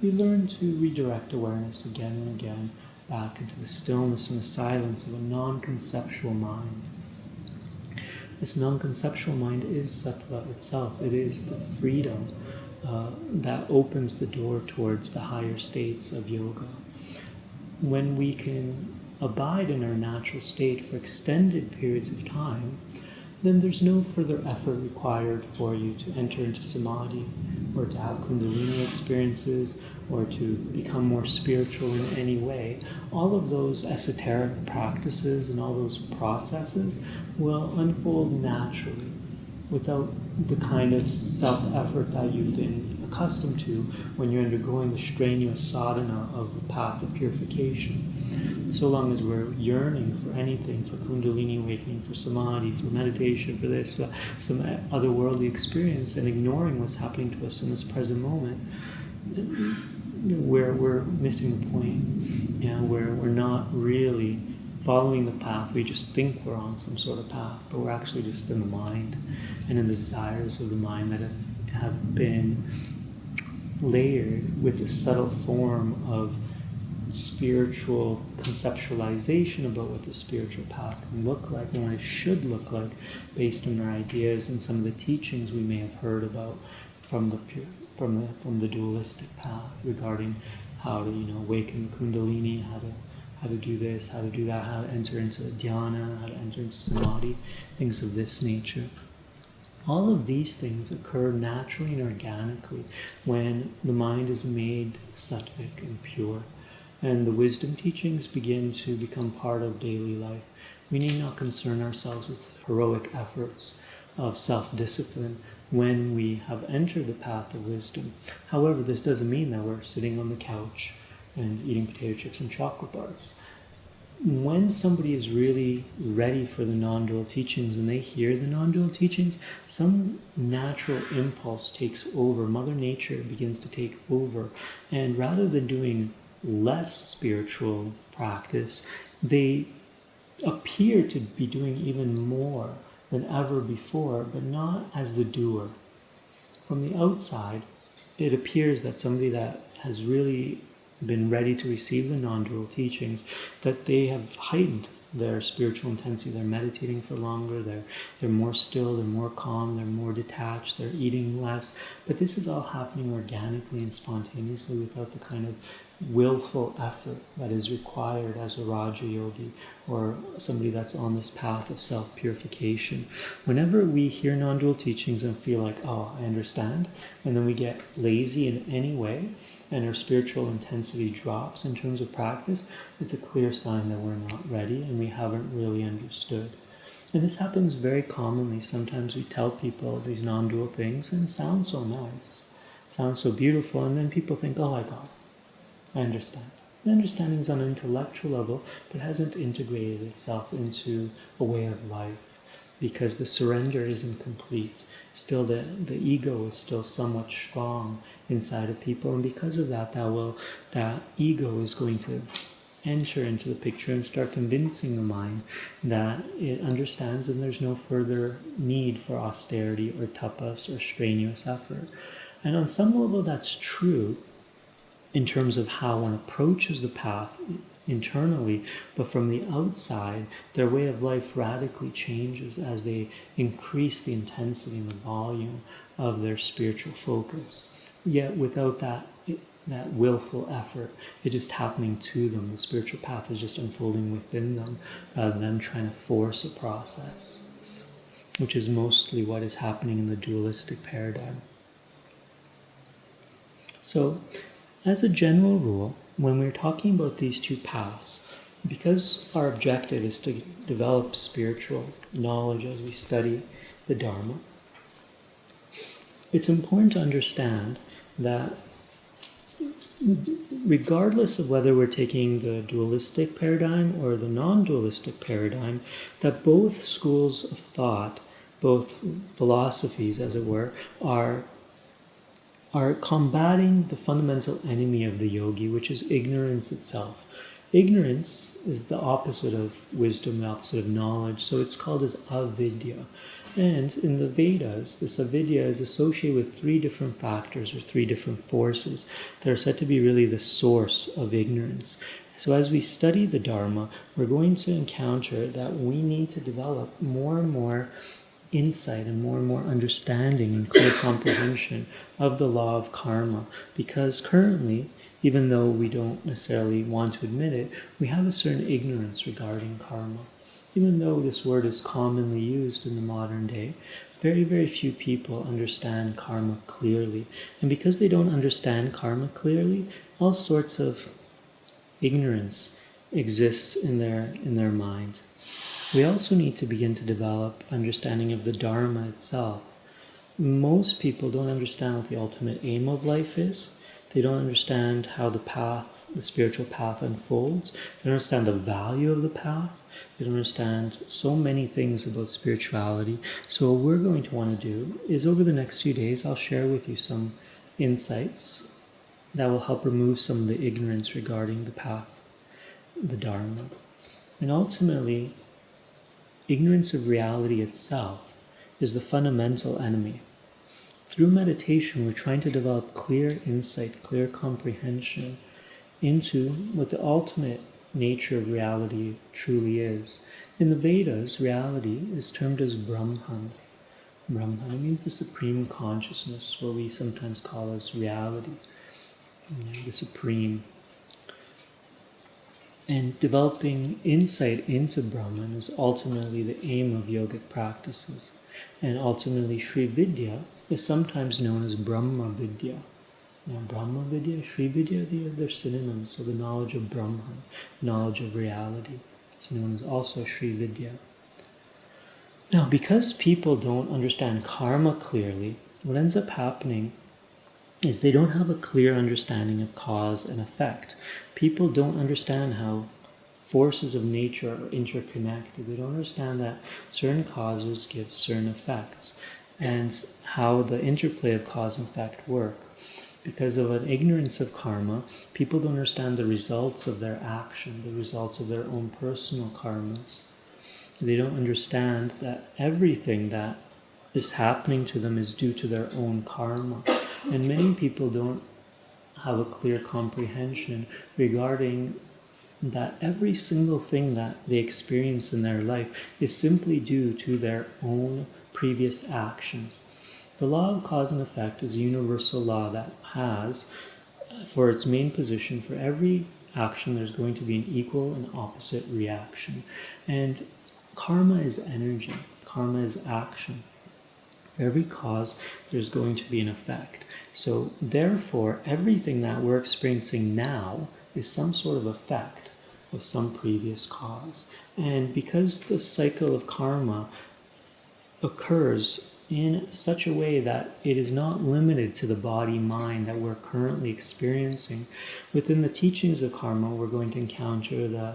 we learn to redirect awareness again and again back into the stillness and the silence of a non-conceptual mind. This non-conceptual mind is sattva itself. It is the freedom that opens the door towards the higher states of yoga. When we can abide in our natural state for extended periods of time, then there's no further effort required for you to enter into samadhi or to have kundalini experiences or to become more spiritual in any way. All of those esoteric practices and all those processes will unfold naturally without the kind of self-effort that you've been accustomed to when you're undergoing the strenuous sadhana of the path of purification. So long as we're yearning for anything, for kundalini awakening, for samadhi, for meditation, for this, for some otherworldly experience, and ignoring what's happening to us in this present moment, we're missing the point. Where we're not really following the path. We just think we're on some sort of path, but we're actually just in the mind and in the desires of the mind that have been layered with the subtle form of spiritual conceptualization about what the spiritual path can look like and what it should look like based on our ideas and some of the teachings we may have heard about from the dualistic path regarding how to awaken the kundalini, how to do this, how to do that, how to enter into dhyana, how to enter into samadhi, things of this nature. All of these things occur naturally and organically when the mind is made sattvic and pure. And the wisdom teachings begin to become part of daily life. We need not concern ourselves with heroic efforts of self-discipline when we have entered the path of wisdom. However, this doesn't mean that we're sitting on the couch and eating potato chips and chocolate bars. When somebody is really ready for the non-dual teachings and they hear the non-dual teachings, some natural impulse takes over. Mother Nature begins to take over. And rather than doing less spiritual practice, they appear to be doing even more than ever before, but not as the doer. From the outside, it appears that somebody that has really been ready to receive the non-dual teachings, that they have heightened their spiritual intensity. They're meditating for longer, they're more still, they're more calm, they're more detached, they're eating less. But this is all happening organically and spontaneously without the kind of willful effort that is required as a Raja Yogi or somebody that's on this path of self-purification. Whenever we hear non-dual teachings and feel like, oh, I understand, and then we get lazy in any way and our spiritual intensity drops in terms of practice, it's a clear sign that we're not ready and we haven't really understood. And this happens very commonly. Sometimes we tell people these non-dual things and it sounds so nice, sounds so beautiful, and then people think, oh, I got it. I understand. The understanding is on an intellectual level, but hasn't integrated itself into a way of life because the surrender isn't complete. Still, the ego is still somewhat strong inside of people, and because of that, that ego is going to enter into the picture and start convincing the mind that it understands and there's no further need for austerity or tapas or strenuous effort. And on some level, that's true. in terms of how one approaches the path internally, but from the outside, their way of life radically changes as they increase the intensity and the volume of their spiritual focus. Yet without that willful effort, it's just happening to them. The spiritual path is just unfolding within them rather than them trying to force a process, which is mostly what is happening in the dualistic paradigm. So, as a general rule, when we're talking about these two paths, because our objective is to develop spiritual knowledge as we study the Dharma, it's important to understand that regardless of whether we're taking the dualistic paradigm or the non-dualistic paradigm, that both schools of thought, both philosophies as it were, are combating the fundamental enemy of the yogi, which is ignorance itself. Ignorance is the opposite of wisdom, the opposite of knowledge, so it's called as avidya. And in the Vedas, this avidya is associated with three different factors or three different forces that are said to be really the source of ignorance. So as we study the Dharma, we're going to encounter that we need to develop more and more insight and more understanding and clear comprehension of the law of karma, because currently, even though we don't necessarily want to admit it, we have a certain ignorance regarding karma. Even though this word is commonly used in the modern day, very, very few people understand karma clearly. And because they don't understand karma clearly, all sorts of ignorance exists in their mind. We also need to begin to develop understanding of the Dharma itself. Most people don't understand what the ultimate aim of life is. They don't understand how the spiritual path unfolds. They don't understand the value of the path. They don't understand so many things about spirituality. So what we're going to want to do is over the next few days, I'll share with you some insights that will help remove some of the ignorance regarding the path, the Dharma. And ultimately, ignorance of reality itself is the fundamental enemy. Through meditation, we're trying to develop clear insight, clear comprehension into what the ultimate nature of reality truly is. In the Vedas, reality is termed as Brahman. Brahman means the supreme consciousness, what we sometimes call as reality, the supreme. And developing insight into Brahman is ultimately the aim of yogic practices. And ultimately, Shri Vidya is sometimes known as Brahma Vidya. Now, Brahma Vidya, Shri Vidya, they're synonyms. So the knowledge of Brahman, knowledge of reality, is known as also Shri Vidya. Now, because people don't understand karma clearly, what ends up happening is they don't have a clear understanding of cause and effect. People don't understand how forces of nature are interconnected. They don't understand that certain causes give certain effects and how the interplay of cause and effect work. Because of an ignorance of karma, people don't understand the results of their action, the results of their own personal karmas. They don't understand that everything that is happening to them is due to their own karma. And many people don't have a clear comprehension regarding that every single thing that they experience in their life is simply due to their own previous action. The law of cause and effect is a universal law that has, for its main position, for every action there's going to be an equal and opposite reaction. And karma is energy. Karma is action. For every cause, there's going to be an effect. So therefore, everything that we're experiencing now is some sort of effect of some previous cause. And because the cycle of karma occurs in such a way that it is not limited to the body-mind that we're currently experiencing, within the teachings of karma, we're going to encounter the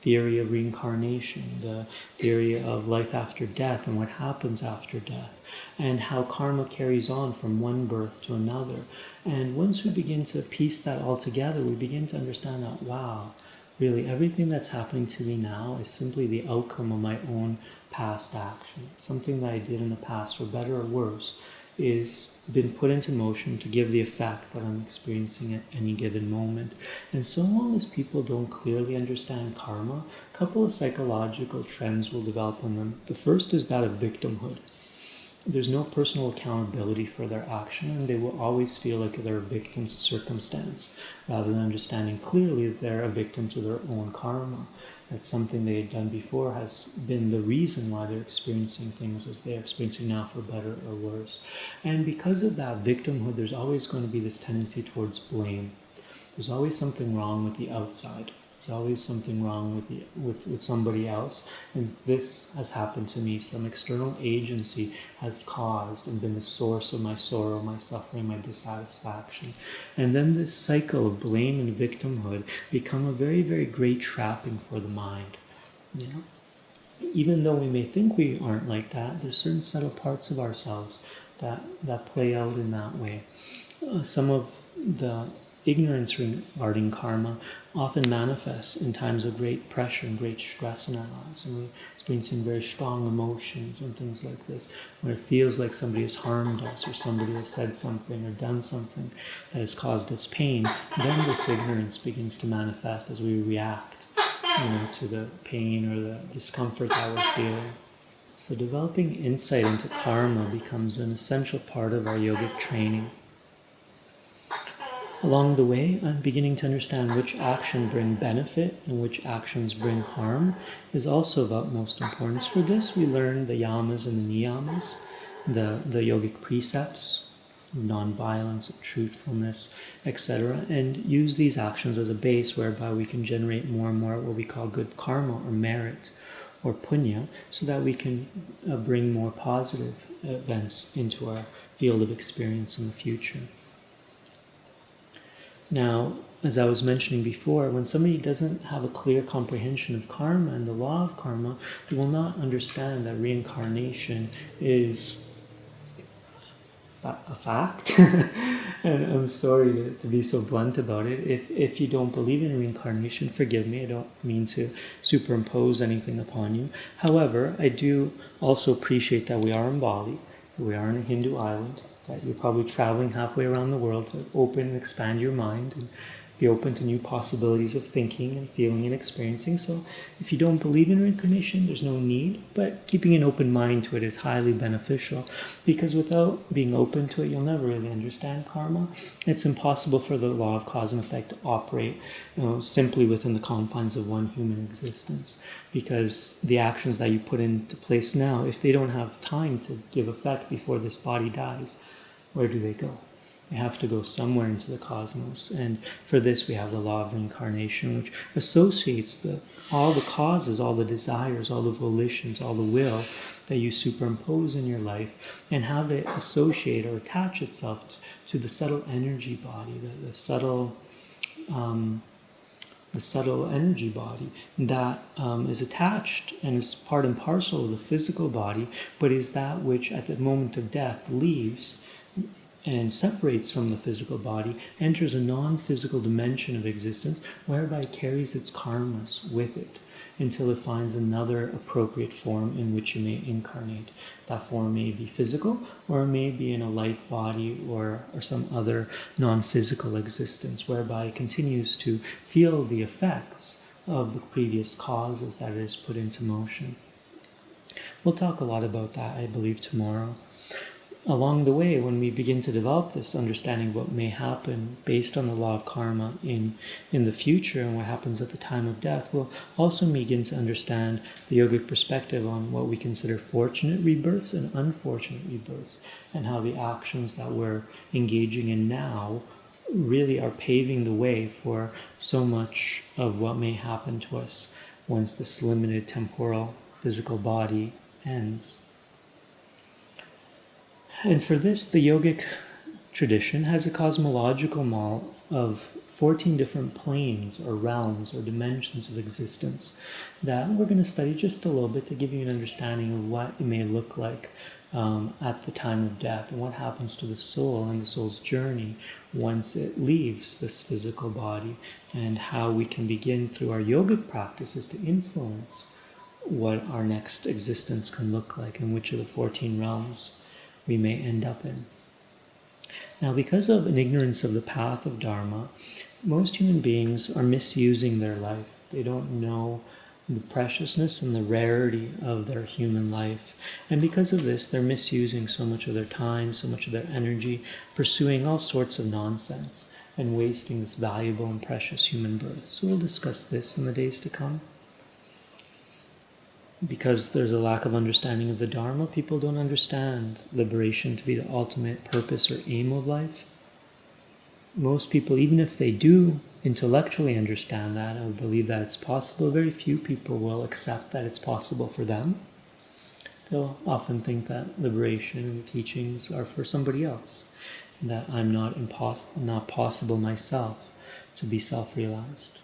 theory of reincarnation, the theory of life after death and what happens after death, and how karma carries on from one birth to another. And once we begin to piece that all together, we begin to understand that, wow, really everything that's happening to me now is simply the outcome of my own past action, something that I did in the past, for better or worse. is been put into motion to give the effect that I'm experiencing at any given moment. And so long as people don't clearly understand karma, a couple of psychological trends will develop in them. The first is that of victimhood. There's no personal accountability for their action, and they will always feel like they're victims of circumstance, rather than understanding clearly that they're a victim to their own karma. That something they had done before has been the reason why they're experiencing things as they're experiencing now, for better or worse. And because of that victimhood, there's always going to be this tendency towards blame. There's always something wrong with the outside. There's always something wrong with somebody else. And this has happened to me. Some external agency has caused and been the source of my sorrow, my suffering, my dissatisfaction. And then this cycle of blame and victimhood become a very, very great trapping for the mind. You know? Even though we may think we aren't like that, there's certain subtle parts of ourselves that play out in that way. Some of the ignorance regarding karma often manifests in times of great pressure and great stress in our lives, and we're experiencing very strong emotions and things like this, where it feels like somebody has harmed us, or somebody has said something or done something that has caused us pain. Then this ignorance begins to manifest as we react, to the pain or the discomfort that we're feeling. So developing insight into karma becomes an essential part of our yogic training. Along the way, I'm beginning to understand which actions bring benefit and which actions bring harm is also of utmost importance. For this, we learn the yamas and the niyamas, the yogic precepts, non-violence, of truthfulness, etc., and use these actions as a base whereby we can generate more and more what we call good karma or merit or punya, so that we can bring more positive events into our field of experience in the future. Now, as I was mentioning before, when somebody doesn't have a clear comprehension of karma and the law of karma, they will not understand that reincarnation is a fact. And I'm sorry to be so blunt about it. If you don't believe in reincarnation, forgive me, I don't mean to superimpose anything upon you. However, I do also appreciate that we are in Bali, that we are in a Hindu island, that you're probably traveling halfway around the world to open and expand your mind and be open to new possibilities of thinking and feeling and experiencing. So if you don't believe in reincarnation, there's no need, but keeping an open mind to it is highly beneficial, because without being open to it, you'll never really understand karma. It's impossible for the law of cause and effect to operate simply within the confines of one human existence, because the actions that you put into place now, if they don't have time to give effect before this body dies, where do they go? They have to go somewhere into the cosmos. And for this, we have the law of reincarnation, which associates all the causes, all the desires, all the volitions, all the will that you superimpose in your life, and have it associate or attach itself to the subtle energy body, the subtle energy body that is attached and is part and parcel of the physical body, but is that which at the moment of death leaves and separates from the physical body, enters a non-physical dimension of existence, whereby it carries its karmas with it until it finds another appropriate form in which you may incarnate. That form may be physical, or it may be in a light body or some other non-physical existence, whereby it continues to feel the effects of the previous causes that it has put into motion. We'll talk a lot about that, I believe, tomorrow. Along the way, when we begin to develop this understanding of what may happen based on the law of karma in the future and what happens at the time of death, we'll also begin to understand the yogic perspective on what we consider fortunate rebirths and unfortunate rebirths, and how the actions that we're engaging in now really are paving the way for so much of what may happen to us once this limited temporal physical body ends. And for this, the yogic tradition has a cosmological model of 14 different planes or realms or dimensions of existence that we're going to study just a little bit to give you an understanding of what it may look like at the time of death, and what happens to the soul and the soul's journey once it leaves this physical body, and how we can begin through our yogic practices to influence what our next existence can look like and which of the 14 realms we may end up in. Now, because of an ignorance of the path of Dharma, most human beings are misusing their life. They don't know the preciousness and the rarity of their human life. And because of this, they're misusing so much of their time, so much of their energy, pursuing all sorts of nonsense and wasting this valuable and precious human birth. So we'll discuss this in the days to come. Because there's a lack of understanding of the Dharma, people don't understand liberation to be the ultimate purpose or aim of life. Most people, even if they do intellectually understand that or believe that it's possible, very few people will accept that it's possible for them. They'll often think that liberation and the teachings are for somebody else, and that I'm not possible myself to be self-realized.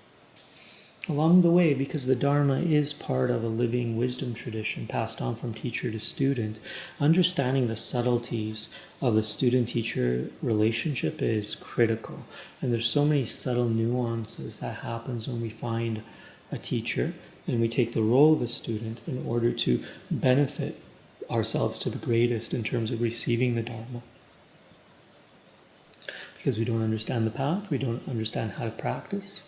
Along the way, because the Dharma is part of a living wisdom tradition passed on from teacher to student, understanding the subtleties of the student-teacher relationship is critical. And there's so many subtle nuances that happens when we find a teacher and we take the role of a student in order to benefit ourselves to the greatest in terms of receiving the Dharma. Because we don't understand the path, we don't understand how to practice.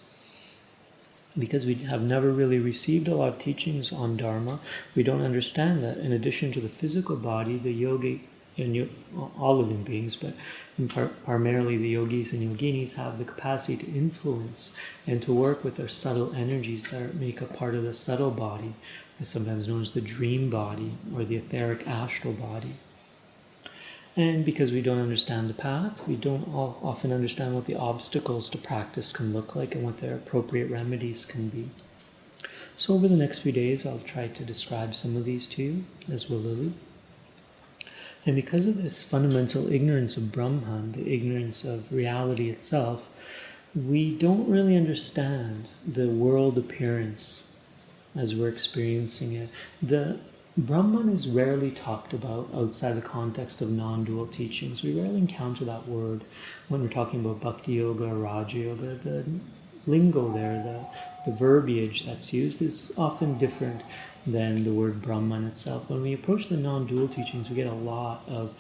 Because we have never really received a lot of teachings on Dharma, we don't understand that in addition to the physical body, the yogi, and all living beings, but primarily the yogis and yoginis have the capacity to influence and to work with their subtle energies that make a part of the subtle body, sometimes known as the dream body or the etheric astral body. And because we don't understand the path, we don't often understand what the obstacles to practice can look like and what their appropriate remedies can be. So over the next few days, I'll try to describe some of these to you, as will Lily. And because of this fundamental ignorance of Brahman, the ignorance of reality itself, we don't really understand the world appearance as we're experiencing it. The Brahman is rarely talked about outside the context of non-dual teachings. We rarely encounter that word when we're talking about Bhakti Yoga or Raja Yoga. The lingo there, the verbiage that's used is often different than the word Brahman itself. When we approach the non-dual teachings, we get a lot of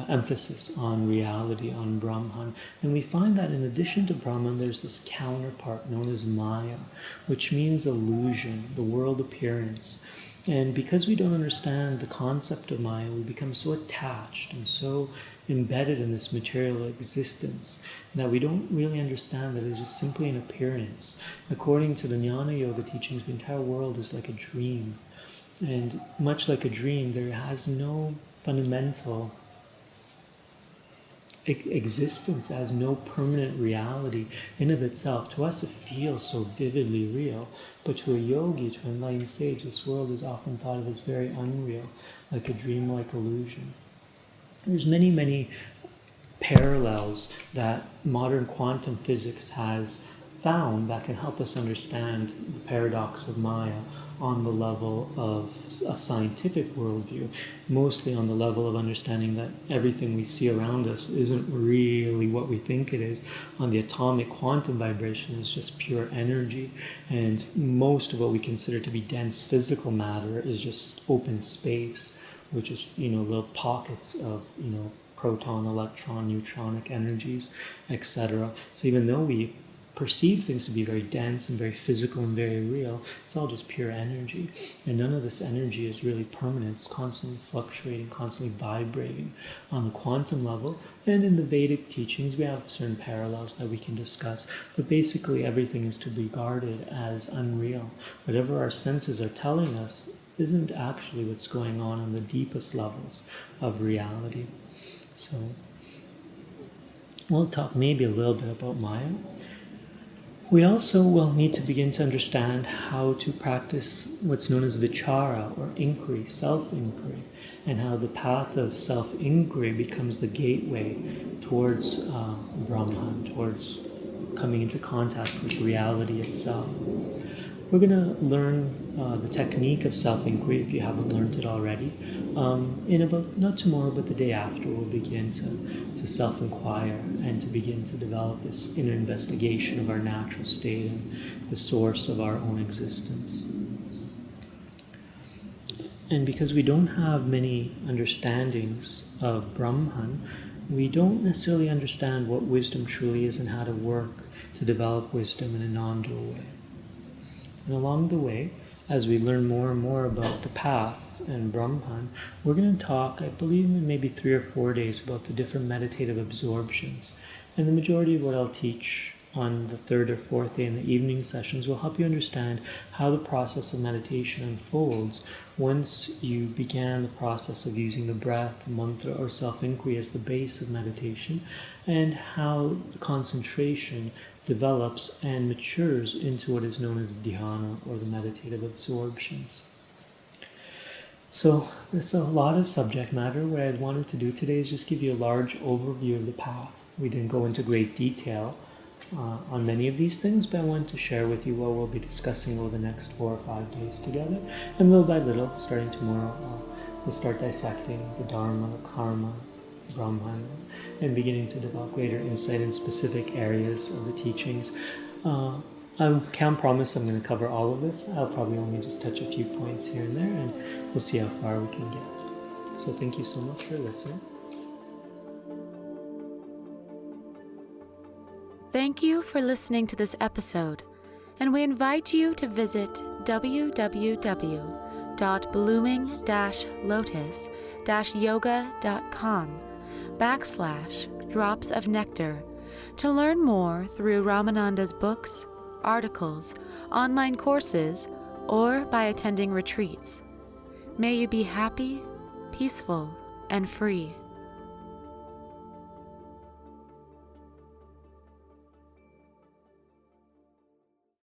emphasis on reality, on Brahman. And we find that in addition to Brahman, there's this counterpart known as Maya, which means illusion, the world appearance. And because we don't understand the concept of Maya, we become so attached and so embedded in this material existence that we don't really understand that it's just simply an appearance. According to the Jnana Yoga teachings, the entire world is like a dream. And much like a dream, there has no fundamental existence, has no permanent reality in of itself. To us, it feels so vividly real, but to a yogi, to an enlightened sage, this world is often thought of as very unreal, like a dreamlike illusion. There's many, many parallels that modern quantum physics has found that can help us understand the paradox of Maya on the level of a scientific worldview, mostly on the level of understanding that everything we see around us isn't really what we think it is. On the atomic quantum vibration, is just pure energy, and most of what we consider to be dense physical matter is just open space, which is, little pockets of, proton, electron, neutronic energies, etc. So even though we perceive things to be very dense and very physical and very real, it's all just pure energy. And none of this energy is really permanent. It's constantly fluctuating, constantly vibrating on the quantum level. And in the Vedic teachings, we have certain parallels that we can discuss. But basically, everything is to be regarded as unreal. Whatever our senses are telling us isn't actually what's going on the deepest levels of reality. So we'll talk maybe a little bit about Maya. We also will need to begin to understand how to practice what's known as vichara, or inquiry, self-inquiry, and how the path of self-inquiry becomes the gateway towards Brahman, towards coming into contact with reality itself. We're going to learn the technique of self-inquiry, if you haven't learned it already. In about, not tomorrow, but the day after, we'll begin to self-inquire and to begin to develop this inner investigation of our natural state and the source of our own existence. And because we don't have many understandings of Brahman, we don't necessarily understand what wisdom truly is and how to work to develop wisdom in a non-dual way. And along the way, as we learn more and more about the path and Brahman, we're going to talk, I believe, in maybe 3 or 4 days about the different meditative absorptions. And the majority of what I'll teach on the 3rd or 4th day in the evening sessions will help you understand how the process of meditation unfolds once you began the process of using the breath, mantra, or self-inquiry as the base of meditation, and how concentration develops and matures into what is known as dhyana, or the meditative absorptions. So there's a lot of subject matter. What I wanted to do today is just give you a large overview of the path. We didn't go into great detail on many of these things, but I wanted to share with you what we'll be discussing over the next 4 or 5 days together. And little by little, starting tomorrow, we'll start dissecting the Dharma, the Karma, Brahman, and beginning to develop greater insight in specific areas of the teachings. I can't promise I'm going to cover all of this. I'll probably only just touch a few points here and there, and we'll see how far we can get. So thank you so much for listening. Thank you for listening to this episode, and we invite you to visit www.blooming-lotus-yoga.com/drops of nectar to learn more through Ramananda's books, articles, online courses, or by attending retreats. May you be happy, peaceful, and free.